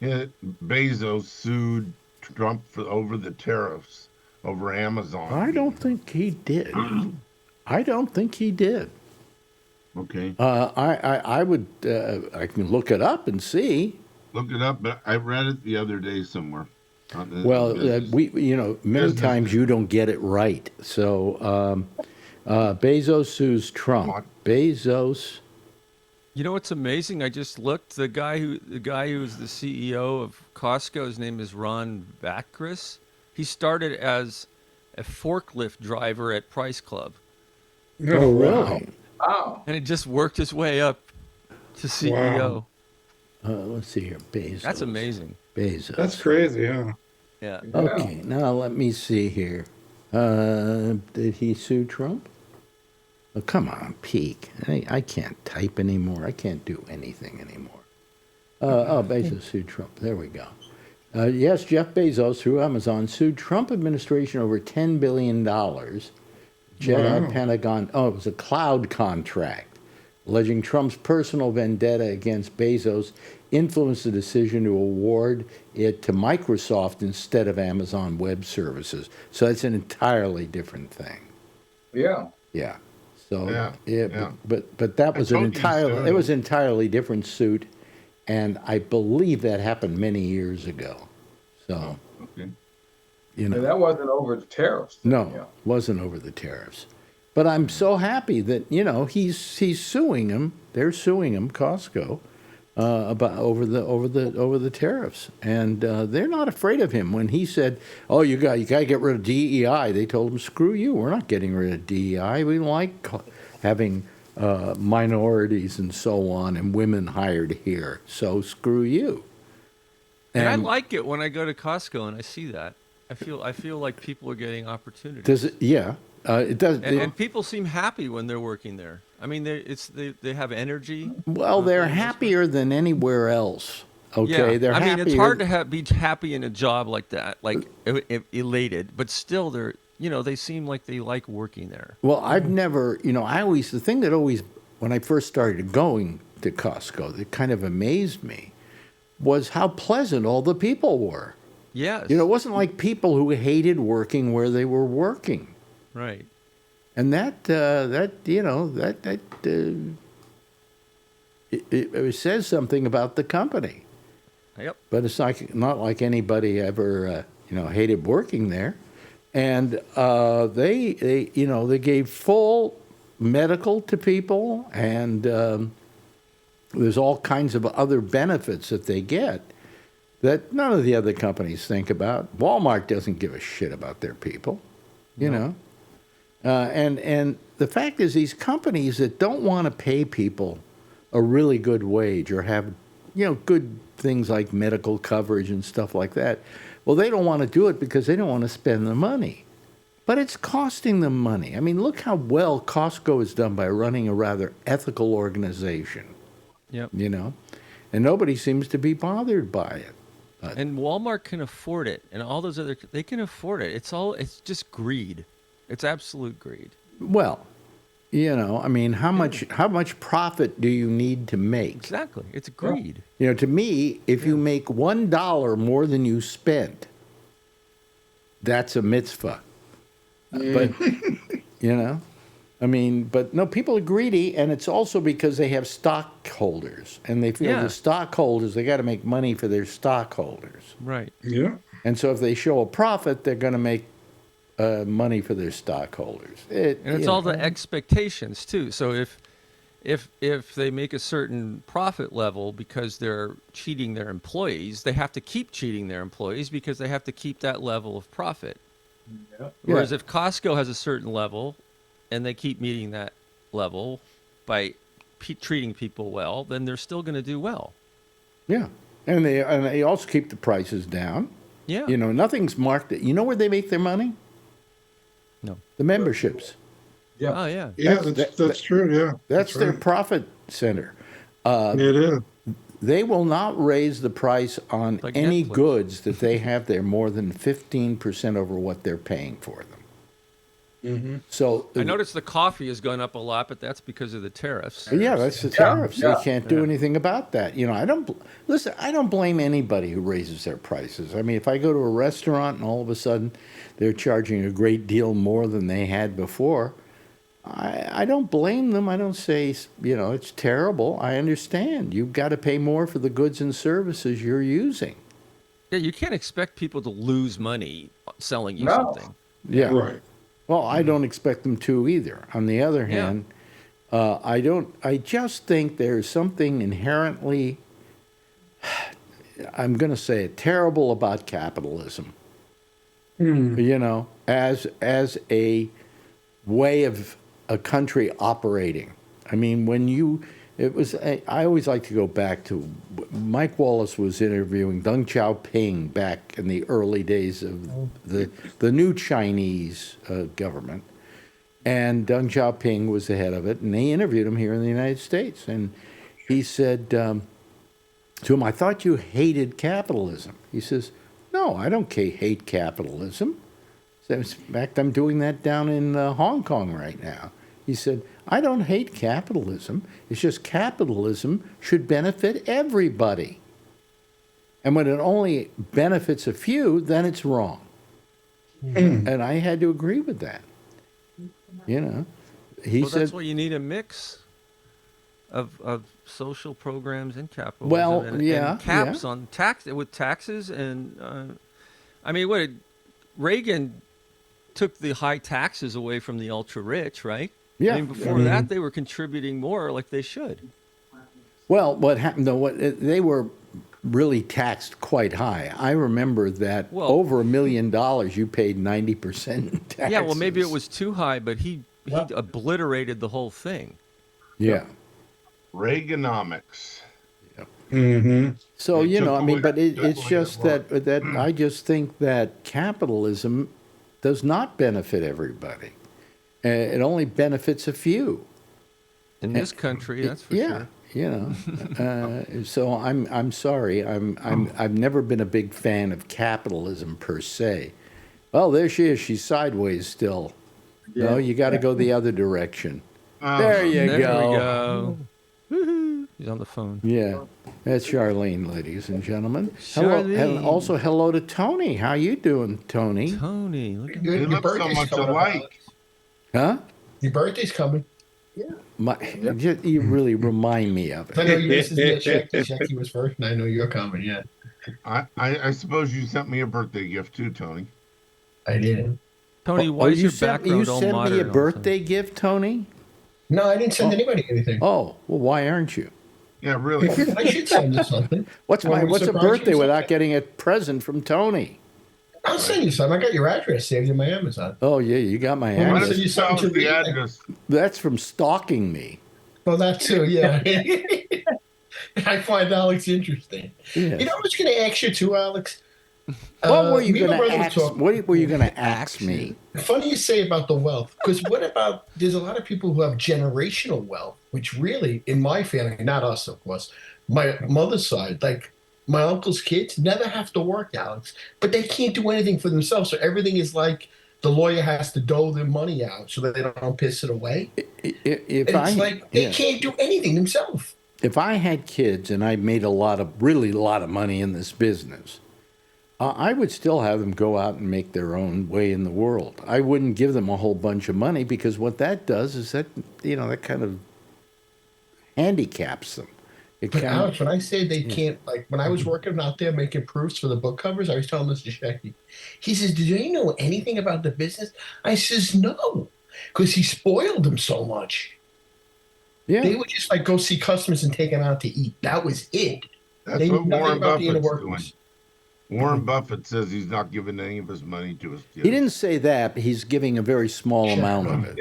Bezos sued Trump over the tariffs over Amazon. I don't think he did. Okay. I would. I can look it up and see. Look it up, but I read it the other day somewhere. Well, many times you don't get it right. So, Bezos sues Trump. Bezos. You know what's amazing? I just looked. The guy who's the CEO of Costco, his name is Ron Bacris. He started as a forklift driver at Price Club, Oh, really? Wow. and it just worked his way up to CEO. Let's see here. Bezos. That's amazing. Bezos. That's crazy, yeah. Yeah. Okay, now let me see here. Did he sue Trump? Oh, come on, Peek. I can't type anymore. I can't do anything anymore. Bezos sued Trump. There we go. Yes, Jeff Bezos, through Amazon, sued Trump administration over $10 billion. Jedi Pentagon. Oh, it was a cloud contract, alleging Trump's personal vendetta against Bezos influenced the decision to award it to Microsoft instead of Amazon Web Services. So that's an entirely different thing. Yeah. Yeah. So Yeah. but that was told you so. it was an entirely different suit, and I believe that happened many years ago. So, Okay. you And know, that wasn't over the tariffs. no, Yeah. wasn't over the tariffs. But I'm so happy that he's suing him. They're suing him, Costco, about over the tariffs, and they're not afraid of him. When he said, "Oh, you got to get rid of DEI," they told him, "Screw you. We're not getting rid of DEI. We like having minorities and so on, and women hired here. So screw you." And I like it when I go to Costco and I see that. I feel like people are getting opportunities. Does it? Yeah, it does. And people seem happy when they're working there. I mean, they have energy. Well, for they're the most part. happier than anywhere else. Okay, Yeah, they're I mean, happier. it's hard to be happy in a job like that, like elated, but still, they seem like they like working there. Well, I've never, the thing that always, when I first started going to Costco, that kind of amazed me was how pleasant all the people were. Yes. It wasn't like people who hated working where they were working. Right. And it says something about the company. Yep. But it's not like anybody ever, hated working there. And they gave full medical to people, and there's all kinds of other benefits that they get that none of the other companies think about. Walmart doesn't give a shit about their people, you know. And the fact is, these companies that don't want to pay people a really good wage or have, good things like medical coverage and stuff like that, well, they don't want to do it because they don't want to spend the money. But it's costing them money. I mean, look how well Costco is done by running a rather ethical organization. Yep. And nobody seems to be bothered by it. And Walmart can afford it, and all those they can afford it. It's just greed. It's absolute greed. Well, I mean, how much profit do you need to make? Exactly. It's greed. To me, if you make $1 more than you spent, that's a mitzvah. But, but no, people are greedy, and it's also because they have stockholders, and they feel the stockholders, they got to make money for their stockholders. Right. Yeah. And so if they show a profit, they're going to make money for their stockholders. And it's all the expectations too. So if they make a certain profit level because they're cheating their employees, they have to keep cheating their employees because they have to keep that level of profit. Yeah. Whereas if Costco has a certain level and they keep meeting that level by treating people well, then they're still going to do well. Yeah. And they also keep the prices down. Yeah. Nothing's marked. You know where they make their money? No. The memberships. Yeah. Oh, yeah. Yeah, that's true. Yeah. That's their right. profit center. It is. They will not raise the price on Like any Netflix. goods that they have there more than 15% over what they're paying for them. Mm-hmm. So I noticed the coffee has gone up a lot, but that's because of the tariffs. yeah, that's the tariffs. yeah, They can't do anything about that. I don't blame anybody who raises their prices. I mean, if I go to a restaurant and all of a sudden they're charging a great deal more than they had before, I don't blame them. I don't say, it's terrible. I understand. You've got to pay more for the goods and services you're using. Yeah, you can't expect people to lose money selling you No. something. Yeah. Right. Well, I don't expect them to either. On the other Yeah. hand, I just think there's something inherently, I'm going to say it, terrible about capitalism. As a way of a country operating. I mean, I always like to go back to, Mike Wallace was interviewing Deng Xiaoping back in the early days of the new Chinese government. And Deng Xiaoping was the head of it, and they interviewed him here in the United States. And he said to him, "I thought you hated capitalism." He says, "No, I don't hate capitalism. In fact, I'm doing that down in Hong Kong right now." He said, "I don't hate capitalism. It's just capitalism should benefit everybody. And when it only benefits a few, then it's wrong." And I had to agree with that. He Well, said, that's why you need a mix of social programs and capitalism. Well, and yeah, and caps on with taxes and I mean, Reagan took the high taxes away from the ultra rich, right? Yeah. I mean, before that, they were contributing more, like they should. Well, what happened though? They were really taxed quite high. I remember that over $1 million, you paid 90% in taxes. Yeah, well, maybe it was too high, but he obliterated the whole thing. Yeah. Reaganomics. So They took I mean, away- but took it's away just that I just think that capitalism does not benefit everybody. It only benefits a few. In this country, that's for sure. So I'm sorry. I've never been a big fan of capitalism per se. Well, there she is. She's sideways still. No, you got to go the other direction. There you There go. we go. Woohoo. He's on the phone. Yeah, that's Charlene, ladies and gentlemen. Hello, and Charlene. also hello to Tony. How you doing, Tony? Tony, look at They Your look so birthday's much coming up, alike. Alex. Huh? Your birthday's coming. You really remind me of I know it. yours is Shecky was first, and I know you're coming. Yeah, I suppose you sent me a birthday gift too, Tony. I did. Tony, why is you your sent, background you all sent modern? me a all of birthday gift, Tony? No, I didn't send anybody anything. Oh, well, why aren't you? Yeah, really. I should send you something. What's Want me to what's a surprise you birthday with without something? getting a present from Tony? I'll send you some. I got your address saved in my Amazon. Oh yeah, you got my Well, Why address. don't you tell us the address? That's from stalking me. Well, that too, yeah. I find Alex interesting. Yeah. You know, I was going to ask you too, Alex. What were you me and my going to brother were ask? talking- What were you going to ask me? Funny you say about the wealth, because what about there's a lot of people who have generational wealth, which really, in my family, not us, of course, my mother's side, like my uncle's kids never have to work, Alex, but they can't do anything for themselves. So everything is like the lawyer has to dole their money out so that they don't piss it away. If And I it's like they can't do anything themselves. if I had kids and I made really a lot of money in this business, I would still have them go out and make their own way in the world. I wouldn't give them a whole bunch of money because what that does is that that kind of handicaps them. It But kind of, Alex, when I say they can't, like when I was working out there making proofs for the book covers, I was telling Mr. Shecky, he says, "Do they know anything about the business?" I says, "No," because he spoiled them so much. yeah. They would just like go see customers and take them out to eat. That was it. That's They what knew nothing Warren about the inner Buffett's doing. workings. Warren Buffett says he's not giving any of his money to his kids. He didn't say that, but he's giving a very small amount of it.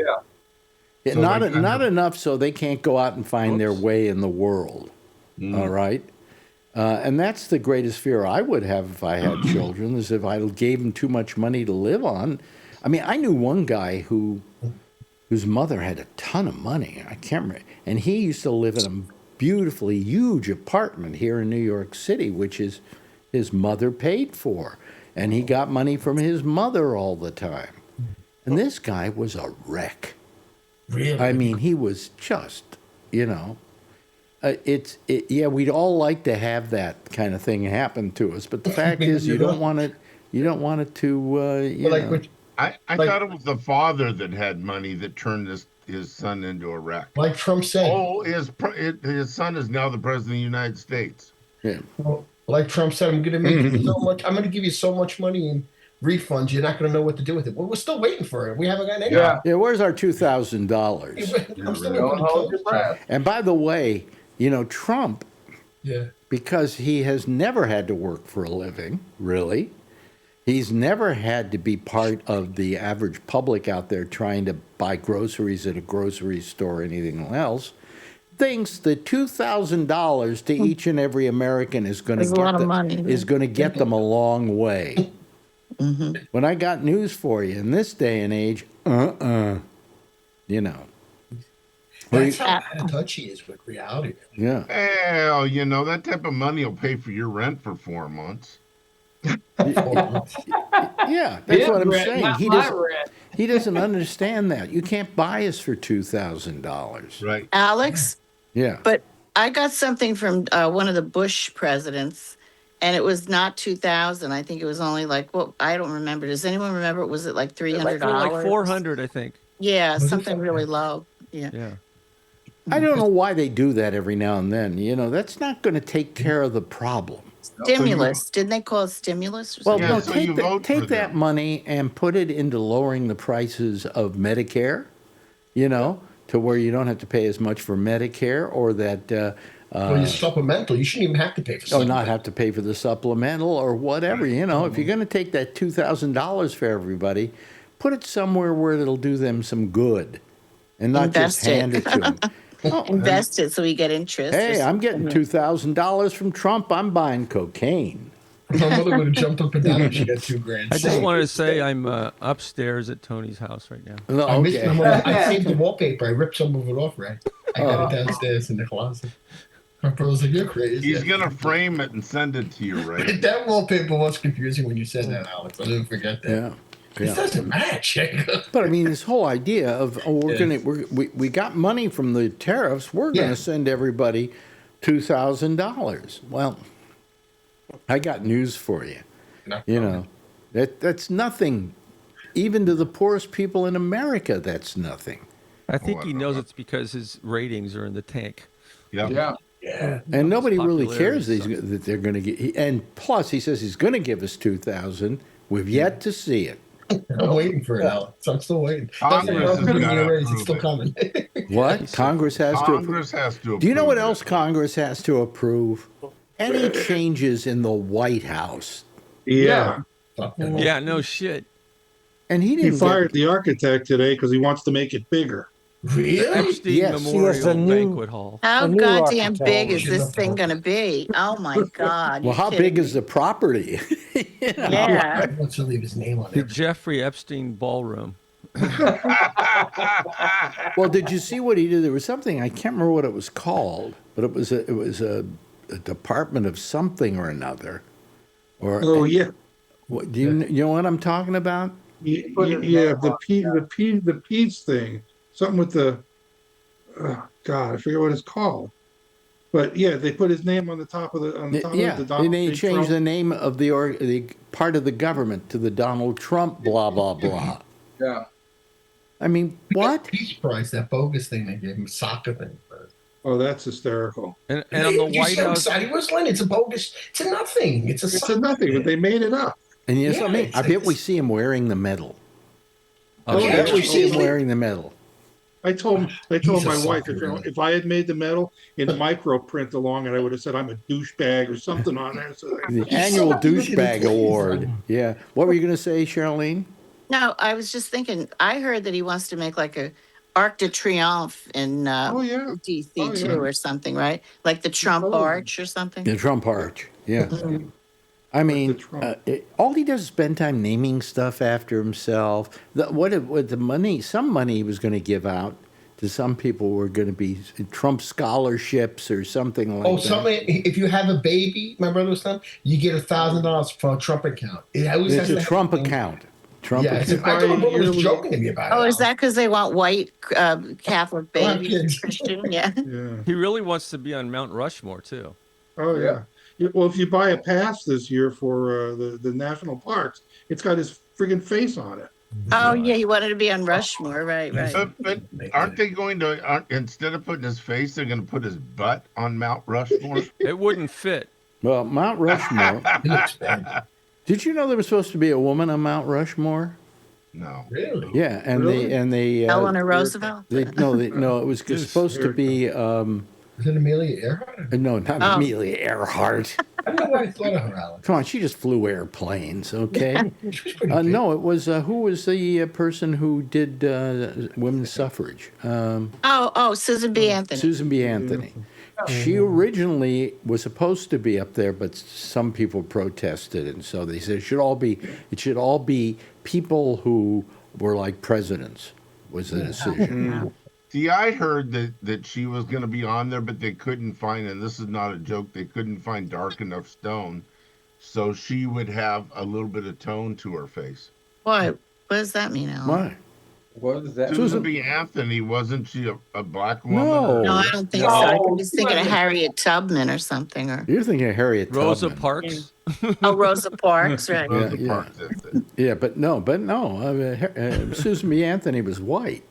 So not they kind not of- enough so they can't go out and find their way in the world. All right? And that's the greatest fear I would have if I had children, is if I gave them too much money to live on. I mean, I knew one guy whose mother had a ton of money. I can't remember. And he used to live in a beautifully huge apartment here in New York City, which his mother paid for. And he got money from his mother all the time. And this guy was a wreck. Really? I mean, he was just, yeah, we'd all like to have that kind of thing happen to us, but the fact is, you don't want it. You don't want it to, But like, know. what- I Like- thought it was the father that had money that turned his son into a wreck. like Trump said, Oh, his son is now the president of the United States. Yeah. like Trump said, I'm going to make you so much. I'm going to give you so much money in refunds. You're not going to know what to do with it. Well, we're still waiting for it. We haven't gotten any. Yeah. Yeah, where's our $2,000? I'm still Don't looking hold your at breath. And by the way, Trump, Yeah. because he has never had to work for a living, really. He's never had to be part of the average public out there trying to buy groceries at a grocery store or anything else. Thinks that $2,000 to each and every American is going to That's a lot of money. is going to get them a long way. When I got news for you in this day and age, That's how out of touch he is with reality. yeah. Well, that type of money will pay for your rent for 4 months. Yeah, that's His what I'm rent, saying. not He my doesn't. rent. He doesn't understand that. You can't buy us for $2,000. Right. Alex, Yeah. but I got something from one of the Bush presidents, and it was not 2,000. I think it was only like, I don't remember. Does anyone remember? Was it like $300? Like 400, I think. Yeah, something really low. Yeah. Yeah. I don't know why they do that every now and then. That's not going to take care of the problem. Stimulus. Didn't they call it stimulus or Well, something? Yeah, no, so you vote take for that them. money and put it into lowering the prices of Medicare, to where you don't have to pay as much for Medicare, or that, Well, your supplemental, you shouldn't even have to pay for or supplemental. not have to pay for the supplemental or whatever. If you're going to take that $2,000 for everybody, put it somewhere where it'll do them some good, and not just Invest it. hand it to them. Invest it so we get interest. or Hey, I'm getting something. $2,000 from Trump. I'm buying cocaine. My mother would have jumped up and down if she got $2,000. I just wanted to say I'm upstairs at Tony's house right now. No, I missed okay. my mother. I saved the wallpaper. I ripped some of it off, right? I got it downstairs in the closet. My brother's like, "You're crazy." He's gonna frame it and send it to you, right? That wallpaper was confusing when you said that, Alex. I didn't forget that. Yeah. It Yeah. doesn't match. But I mean, this whole idea of we got money from the tariffs, we're Yeah. gonna send everybody $2,000. Well, I got news for you. That's nothing. Even to the poorest people in America, that's nothing. I think I he don't knows know. it's because his ratings are in the tank. Yep. Yeah. Yeah. And nobody really popularity cares that they're going to get. And plus, he says he's going to give us 2,000. We've yet to see it. I'm waiting for it, Alex. I'm still waiting. Congress has gotta It's still approve coming. What? Congress has to approve. Congress has to approve. Do you know what it. else Congress has to approve? Any changes in the White House. Yeah. Yeah, no shit. And he He didn't fired get, the architect today because he wants to make it bigger. Really? Epstein Yes. Memorial Yes, a new- Banquet Hall. How A new goddamn architect. big is Should this have thing told going to be? Oh my God. well, you're how kidding big is me. the property? Yeah. He wants to leave his name on The it. Jeffrey Epstein Ballroom. Well, did you see what he did? There was something, I can't remember what it was called, but it was a department of something or another. Or Oh, yeah. what, do you know what I'm talking about? Yeah, the peace thing. Something with the, God, I forget what it's called. But yeah, they put his name on the top of the Yeah, the Donald and they J. changed Trump. the name of the part of the government to the Donald Trump blah blah blah. Yeah. I mean, what? Peace Prize, that bogus thing they gave him, soccer thing. Oh, that's hysterical. And on the You White see how House, excited he was, Len? It's a bogus. It's a nothing. It's a It's soccer a nothing, but thing. they made it up. And you know Yeah, something? it's I like bet we this- see him wearing the medal. Oh, I yeah, bet we yeah. see him wearing the medal. I told He's a my wife sucker, really. if I had made the medal in micro print along it, I would have said I'm a douchebag or something on there. So The He's annual so big in douchebag his award. ways. Yeah. What were you going to say, Charlene? No, I was just thinking, I heard that he wants to make like a Arc de Triomphe in oh yeah, DC Oh, yeah. too or something, right? Like the Trump Totally. Arch or something. The Trump Arch. Yeah. I mean, Trump. all he does is spend time naming stuff after himself. What the money? Some money he was going to give out to some people were going to be Trump scholarships or something like Oh, that. if you have a baby, my brother was telling me, you get $1,000 from a Trump account. It always It's has a to Trump happen. account. Trump Yeah, account. I thought my brother was Yearly- joking to me about it. Oh, is that because they want white Catholic Black babies? kids. Christian? Yeah. yeah. he really wants to be on Mount Rushmore too. Oh yeah. Well, if you buy a pass this year for the national parks, it's got his friggin' face on it. Oh, yeah. He wanted to be on Rushmore. Right, right. But aren't they going to, instead of putting his face, they're going to put his butt on Mount Rushmore? It wouldn't fit. Well, Mount Rushmore. It looks bad. Did you know there was supposed to be a woman on Mount Rushmore? No. Really? Yeah, and Really? they Eleanor Roosevelt. no, it was supposed to be Is it Amelia Earhart? no, not Oh. Amelia Earhart. I don't know why I thought of her, Alex. Come on, she just flew airplanes, okay? She was pretty big. No, it was who was the person who did women's suffrage? Susan B. Anthony. Susan B. Anthony. She originally was supposed to be up there, but some people protested, and so they said it should all be people who were like presidents. Was the decision? See, I heard that she was going to be on there, but they couldn't find, and this is not a joke, they couldn't find dark enough stone, so she would have a little bit of tone to her face. What does that mean, Alan? Why? What is that? Susan B. Anthony, wasn't she a black woman? No. No, I don't think so. I was thinking of Harriet Tubman or something. Or You're thinking of Harriet Rosa Tubman. Parks. Rosa Parks, right? Rosa Yeah, Parks, that's it. Yeah, but no. Susan B. Anthony was white.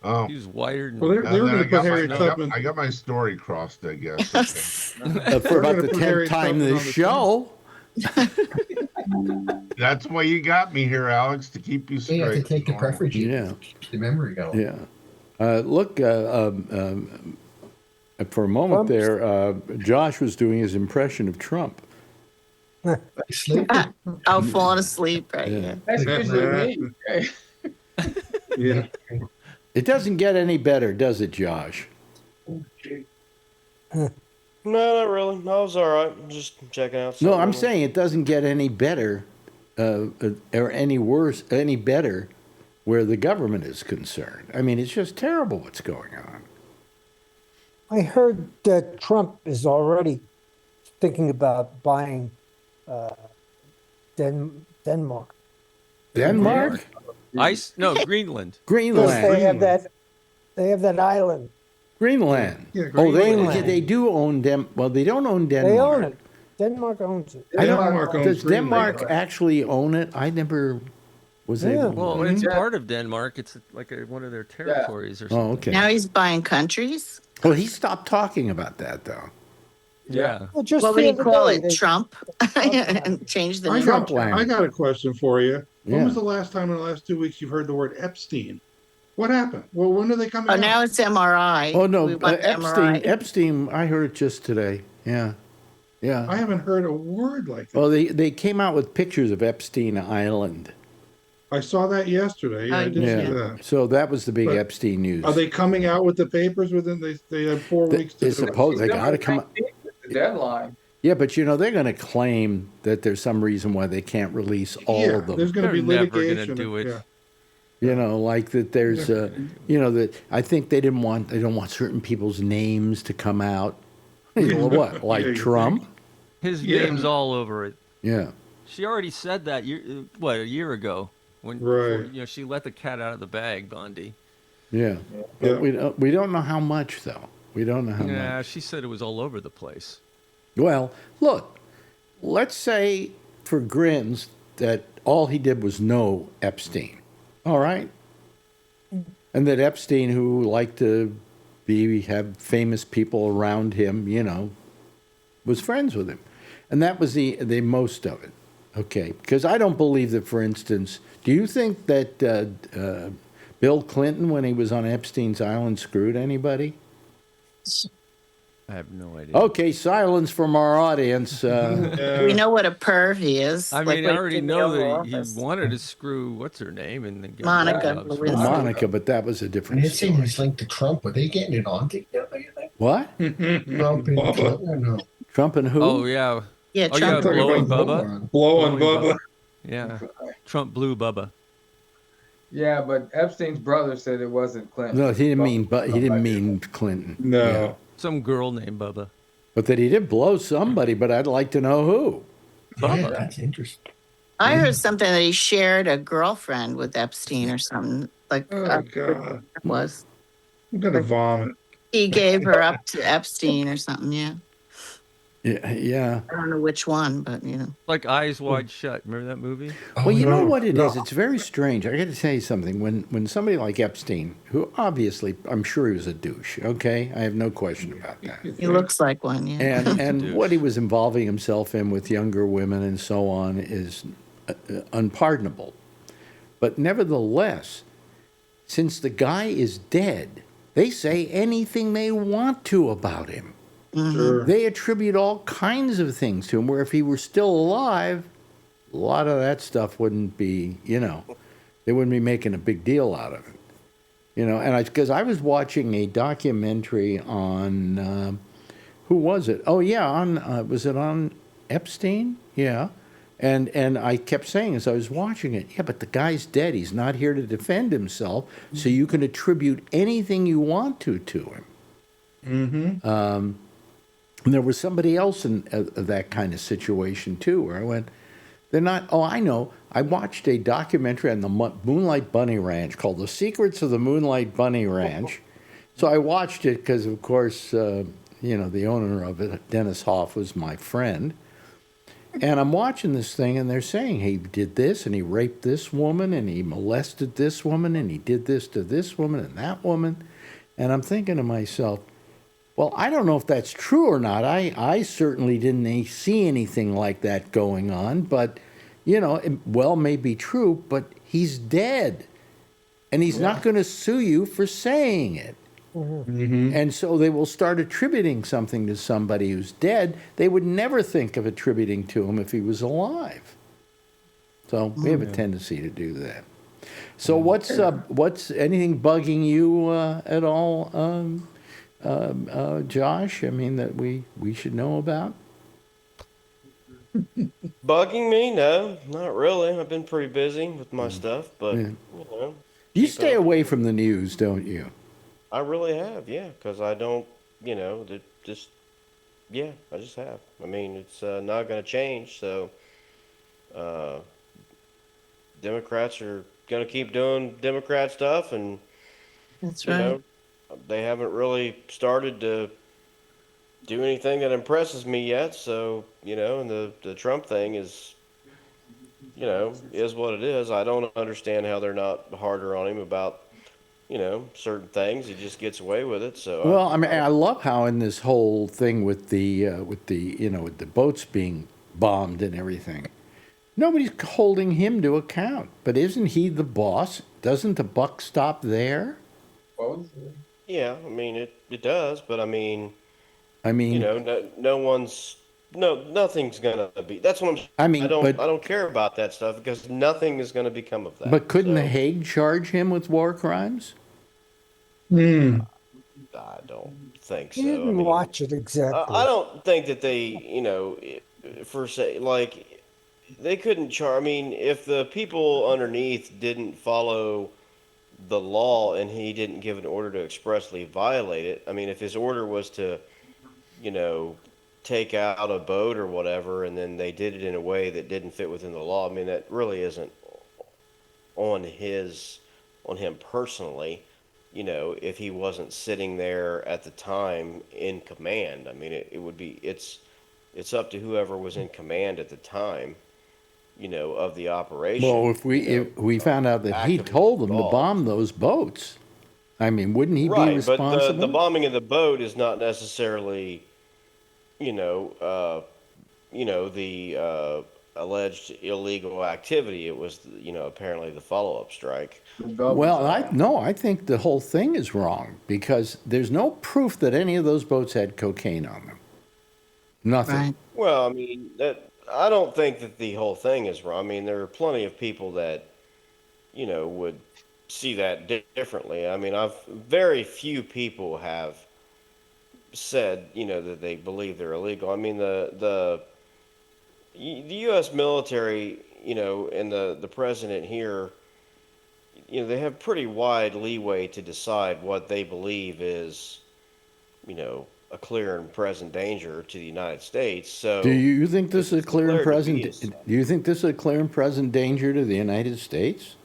Oh, He was whiter than. Well, they were then going to put Harriet Tubman. I got my story crossed, I guess. Okay. For about gonna the put 10th Harriet time Tubman this on the show. That's why you got me here, Alex, to keep you You have to straight. take the Normal. preference. Yeah. Keeps the memory going. Yeah. Look, for a moment there, Josh was doing his impression of Trump. Sleeping. Oh, falling asleep, right? Yeah. That's usually me. Yeah. It doesn't get any better, does it, Josh? No, not really. I was all right. Just checking out. No, something. I'm saying it doesn't get any better or any worse, any better where the government is concerned. I mean, it's just terrible what's going on. I heard that Trump is already thinking about buying Denmark. Denmark? Greenland. Greenland. They have that island. Greenland. Yeah, Oh, Greenland. they do own them. Well, they don't own Denmark. They own it. Denmark owns it. Does Denmark actually own it? I never was able. Well, it's part of Denmark. It's like one of their territories or something. Oh, okay. Now he's buying countries. Well, he stopped talking about that, though. Yeah. Well, just What would the he other call day, it? they- Trump? And change the name. Trump land. I got a question for you. When Yeah. was the last time in the last 2 weeks you've heard the word Epstein? What happened? Well, when are they coming Oh, out? now it's MRI. Oh no, We want Epstein. MRI. Epstein. I heard it just today. Yeah, yeah. I haven't heard a word like that. Well, they came out with pictures of Epstein Island. I saw that yesterday. Yeah, I did see that. So that was the big But Epstein news. Are they coming out with the papers within? They have 4 weeks to They do it. suppose they got to come. The deadline. Yeah, but they're going to claim that there's some reason why they can't release all Yeah, of them. there's going to be They're never litigation. gonna do it. Yeah. Like that. There's, that I think they don't want certain people's names to come out. What, like Yeah, you Trump? His Yeah. name's all over it. Yeah. She already said that a year ago when Right. she let the cat out of the bag, Bundy. Yeah. But we don't know how much though. We don't know how much. Yeah, she said it was all over the place. Well, look, let's say for grins that all he did was know Epstein. All right? And that Epstein, who liked to have famous people around him, was friends with him. And that was the most of it. Okay? Because I don't believe that, for instance, do you think that Bill Clinton, when he was on Epstein's Island, screwed anybody? I have no idea. Okay, silence from our audience. We know what a perv he is. I like mean, what I he already did in the know Oval that he Office. wanted to screw what's her name and then Monica Lewinsky. Monica, but that was a different And it seems story. he's linked to Trump. Are they getting it on together, you think? What? Trump and Clinton? Or no? Trump and who? Oh yeah. Yeah, Oh yeah, Trump. blowing about Bubba. Blowing Bubba. Yeah. Trump blew Bubba. Yeah, but Epstein's brother said it wasn't Clinton. No, he didn't mean Clinton. No. Yeah. Some girl named Bubba. But that he did blow somebody, but I'd like to know who. Yeah, that's interesting. I heard something that he shared a girlfriend with Epstein or something. Like, Oh, God. it was. I'm going to vomit. He gave her up to Epstein or something, yeah. Yeah. I don't know which one, but, Like Eyes Wide Shut. Remember that movie? Well, you know what it is? It's very strange. I got to tell you something. When somebody like Epstein, who obviously, I'm sure he was a douche, okay? I have no question about that. He looks like one, yeah. And what he was involving himself in with younger women and so on is unpardonable. But nevertheless, since the guy is dead, they say anything they want to about him. Sure. They attribute all kinds of things to him, where if he were still alive, a lot of that stuff wouldn't be, they wouldn't be making a big deal out of it. And because I was watching a documentary on, who was it? Oh, yeah, was it on Epstein? Yeah. And I kept saying as I was watching it, yeah, but the guy's dead. He's not here to defend himself, so you can attribute anything you want to him. Mm-hmm. And there was somebody else in that kind of situation, too, where I went, they're not, oh, I know. I watched a documentary on the Moonlight Bunny Ranch called The Secrets of the Moonlight Bunny Ranch. So I watched it because, of course, the owner of it, Dennis Hoff, was my friend. And I'm watching this thing, and they're saying he did this, and he raped this woman, and he molested this woman, and he did this to this woman and that woman. And I'm thinking to myself, well, I don't know if that's true or not. I certainly didn't see anything like that going on, but, it may be true, but he's dead. And he's not going to sue you for saying it. And so they will start attributing something to somebody who's dead. They would never think of attributing to him if he was alive. So we have a tendency to do that. So what's anything bugging you at all, Josh? I mean, that we should know about? Bugging me? No, not really. I've been pretty busy with my stuff, but You stay away from the news, don't you? I really have, yeah, because I don't, I just have. I mean, it's not going to change, so Democrats are going to keep doing Democrat stuff, and That's you right. know, they haven't really started to do anything that impresses me yet. So, and the Trump thing is, is what it is. I don't understand how they're not harder on him about, certain things. He just gets away with it. So, Well, I mean, I love how in this whole thing with the with the boats being bombed and everything, nobody's holding him to account. But isn't he the boss? Doesn't the buck stop there? yeah, I mean, it does, but I mean, I mean, nothing's gonna be. That's what I'm. I mean, I but don't care about that stuff because nothing is gonna become of that. but couldn't the So, Hague charge him with war crimes? I don't think so. You I didn't mean, watch it exactly. I don't think that they, for say, like, they couldn't charge. I mean, if the people underneath didn't follow the law and he didn't give an order to expressly violate it, I mean, if his order was to, you know, take out a boat or whatever, and then they did it in a way that didn't fit within the law, I mean, that really isn't on him personally. If he wasn't sitting there at the time in command, I mean, it would be it's up to whoever was in command at the time, of the operation. Well, if we found out that he actively told them to involved. bomb those boats, I mean, wouldn't he be Right, but responsible? the bombing of the boat is not necessarily, the alleged illegal activity. It was, apparently the follow-up strike. Well, I think the whole thing is wrong because there's no proof that any of those boats had cocaine on them. Nothing. Right. Well, I mean, I don't think that the whole thing is wrong. I mean, there are plenty of people that, would see that differently. I mean, very few people have said, that they believe they're illegal. I mean, the U.S. military, and the president here, they have pretty wide leeway to decide what they believe is, a clear and present danger to the United States. So, Do you think this is a clear and declared to be present? Do you think this is a clear and present danger to the United States?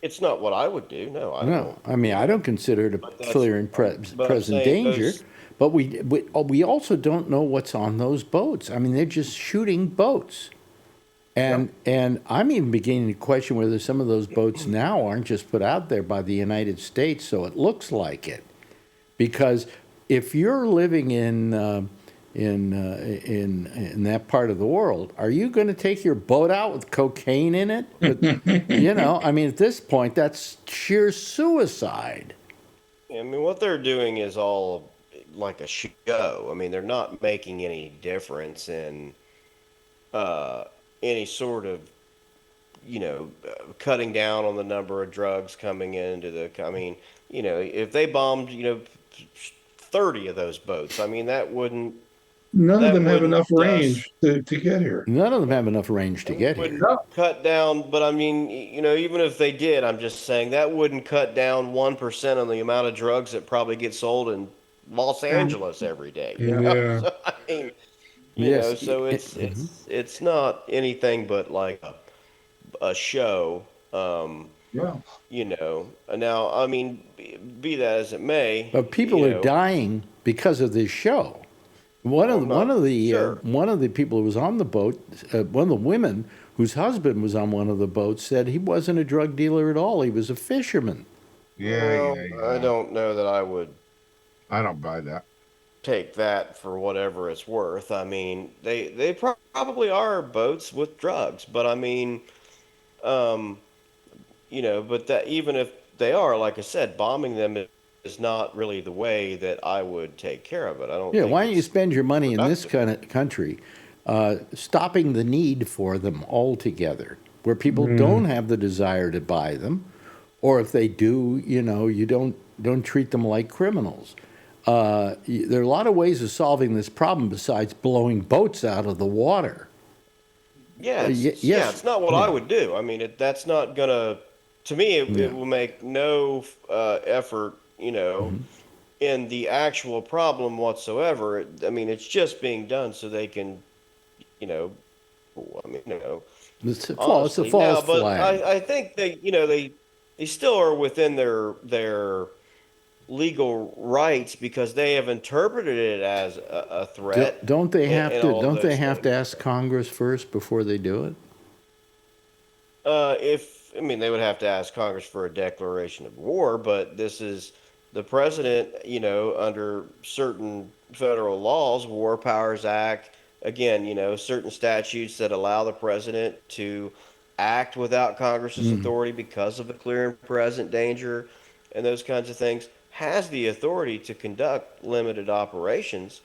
It's not what I would do. No, I No, don't. I mean I don't consider it a But that's- clear and but I'm present saying danger. those- But we also don't know what's on those boats. I mean, they're just shooting boats, and I'm even beginning to question whether some of those boats now aren't just put out there by the United States so it looks like it, because if you're living in that part of the world, are you going to take your boat out with cocaine in it? I mean, at this point, that's sheer suicide. I mean, what they're doing is all like a show. I mean, they're not making any difference in any sort of, cutting down on the number of drugs coming into the. I mean, if they bombed, 30 of those boats, I mean, that wouldn't. None of That them have wouldn't enough range to get here. None of them have enough range to get here. No. Cut down, but I mean, even if they did, I'm just saying that wouldn't cut down 1% on the amount of drugs that probably get sold in Los Angeles every day. Yeah. So, I mean, Yes, so it's not anything but like a show. Yeah. Now, I mean, be that as it may, But people are dying because of this show. One of the people who was on the boat, one of the women whose husband was on one of the boats, said he wasn't a drug dealer at all. He was a fisherman. Well, I don't know that I would I don't buy that. take that for whatever it's worth. I mean, they probably are boats with drugs, but I mean, um, but that even if they are, like I said, bombing them is not really the way that I would take care of it. I don't Yeah, think why don't you it's spend your money in this productive. kind of country, stopping the need for them altogether, where people don't have the desire to buy them, or if they do, you don't treat them like criminals. There are a lot of ways of solving this problem besides blowing boats out of the water. Yeah, Yes, it's not what I would do. I mean, that's not gonna. To me, it will make no effort, in the actual problem whatsoever. I mean, it's just being done so they can, you know, I mean, It's a honestly. false Now, but flag. I think they still are within their legal rights because they have interpreted it as a threat Don't they have and to? all of Don't they those have to things. ask Congress first before they do it? If I mean, they would have to ask Congress for a declaration of war, but this is the president, under certain federal laws, War Powers Act, again, certain statutes that allow the president to act without Congress's authority because of the clear and present danger and those kinds of things, has the authority to conduct limited operations,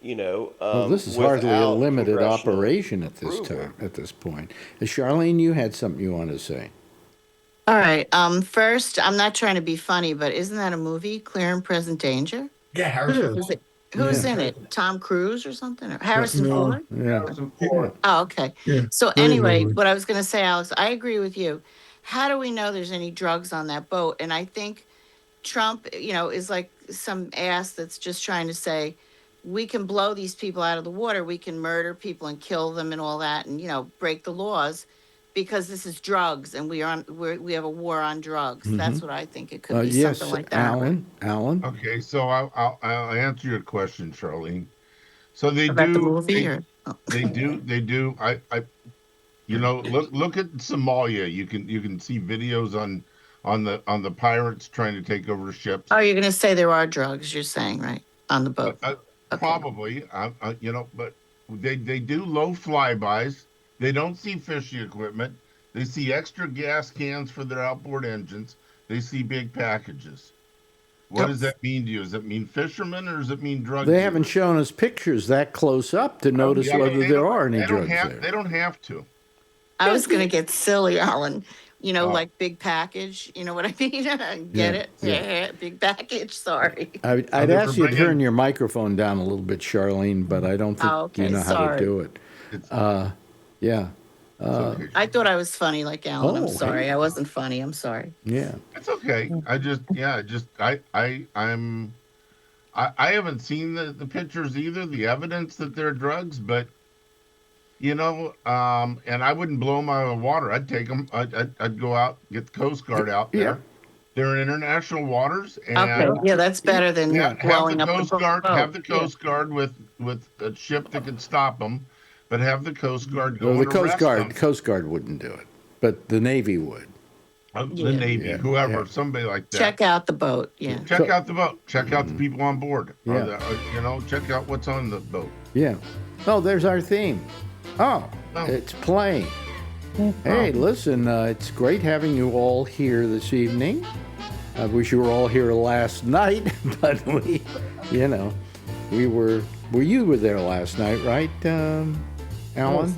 Well, this is hardly a without limited congressional operation at this approval. time. At this point, Charlene, you had something you wanted to say. All right. First, I'm not trying to be funny, but isn't that a movie, Clear and Present Danger? Yeah, Harrison. Is it? Who's Yeah. in it? Tom Cruise or something? Or Harrison No, Ford? Yeah. Harrison Ford. Oh, okay. Yeah, So great anyway, movie. what I was going to say, Alex, I agree with you. How do we know there's any drugs on that boat? And I think Trump, is like some ass that's just trying to say, we can blow these people out of the water. We can murder people and kill them and all that and, break the laws because this is drugs and we have a war on drugs. That's what I think. It could be Yes, something like that. Alan. Okay, so I'll answer your question, Charlene. So they About the do, movie or? Oh. they do. Look at Somalia. You can see videos on the pirates trying to take over ships. Oh, you're going to say there are drugs, you're saying, right? On the boat. Okay. Probably, but they do low flybys. They don't see fishy equipment. They see extra gas cans for their outboard engines. They see big packages. What does that mean to you? Does that mean fishermen or does it mean drug They dealers? haven't shown us pictures that close up to notice whether there are any drugs there. They don't have to. I was going to get silly, Alan. Like big package. You know what I mean? Get it? Yeah. Big package. Sorry. I'd ask you to turn your microphone down a little bit, Charlene, but I don't think you know how to do it. Yeah. Okay. I thought I was funny like Alan. I'm Oh, sorry. hey. I wasn't funny. I'm sorry. Yeah. It's okay. I haven't seen the pictures either, the evidence that they're drugs, but and I wouldn't blow them out of the water. I'd take them. I'd go out, get the Coast Guard out there. Yeah. They're in international waters, and Okay. Yeah, that's better than blowing up the Coast Guard. boat. Have the Coast Guard with a ship that could stop them, but have the Coast Guard go Well, the and arrest them. Coast Guard wouldn't do it, but the Navy would. The Navy, Yeah, whoever, yeah. somebody like that. Check out the boat. Yeah. Check out the boat. Check out the people on board. Yeah. Check out what's on the boat. Yeah. Oh, there's our theme. Oh, it's playing. Hey, listen, it's great having you all here this evening. I wish you were all here last night, but we were you were there last night, right, Alan?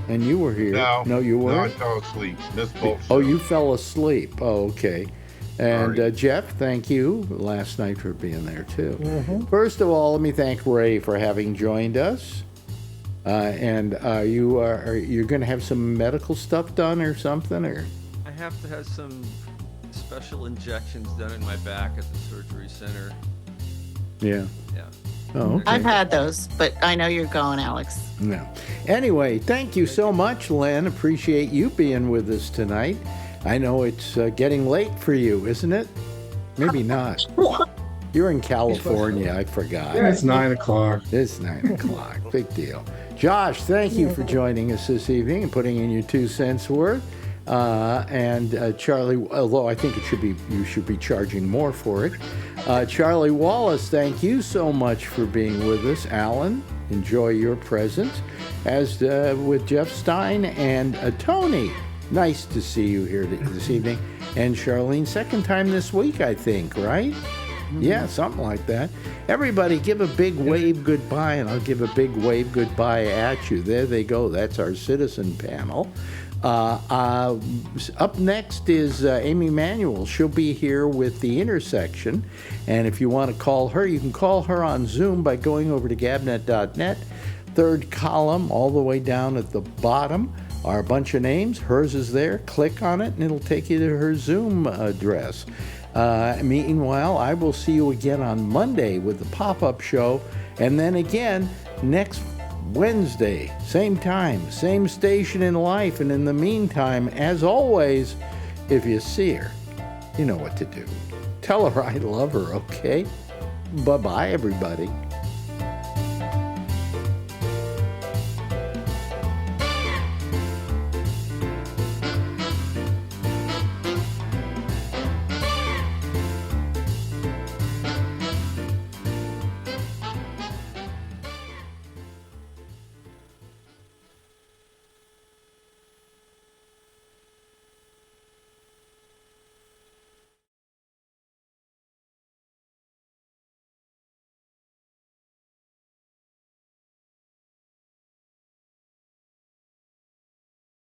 And you were here. No, you No, I weren't? fell asleep. This bullshit. Oh, you fell asleep. Oh, okay. And Sorry. Jeff, thank you last night for being there too. First of all, let me thank Ray for having joined us. And you're going to have some medical stuff done or something, or? I have to have some special injections done in my back at the surgery center. Yeah. Yeah. Oh, okay. I've had those, but I know you're going, Alex. No. Anyway, thank you so much, Len. Appreciate you being with us tonight. I know it's getting late for you, isn't it? Maybe not. You're in California. I forgot. It's 9 o'clock. It's 9 o'clock. Big deal. Josh, thank you for joining us this evening and putting in your 2 cents worth. And Charlie, although I think you should be charging more for it. Charlie Wallace, thank you so much for being with us. Alan, enjoy your presence. As with Jeff Stein and Tony, nice to see you here this evening. And Charlene, second time this week, I think, right? Yeah, something like that. Everybody give a big wave goodbye, and I'll give a big wave goodbye at you. There they go. That's our citizen panel. Up next is Amy Manuel. She'll be here with The Intersection. And if you want to call her, you can call her on Zoom by going over to gabnet.net. Third column, all the way down at the bottom, are a bunch of names. Hers is there. Click on it, and it'll take you to her Zoom address. Meanwhile, I will see you again on Monday with the pop-up show, and then again next Wednesday, same time, same station in life. And in the meantime, as always, if you see her, you know what to do. Tell her I love her, okay? Bye-bye, everybody.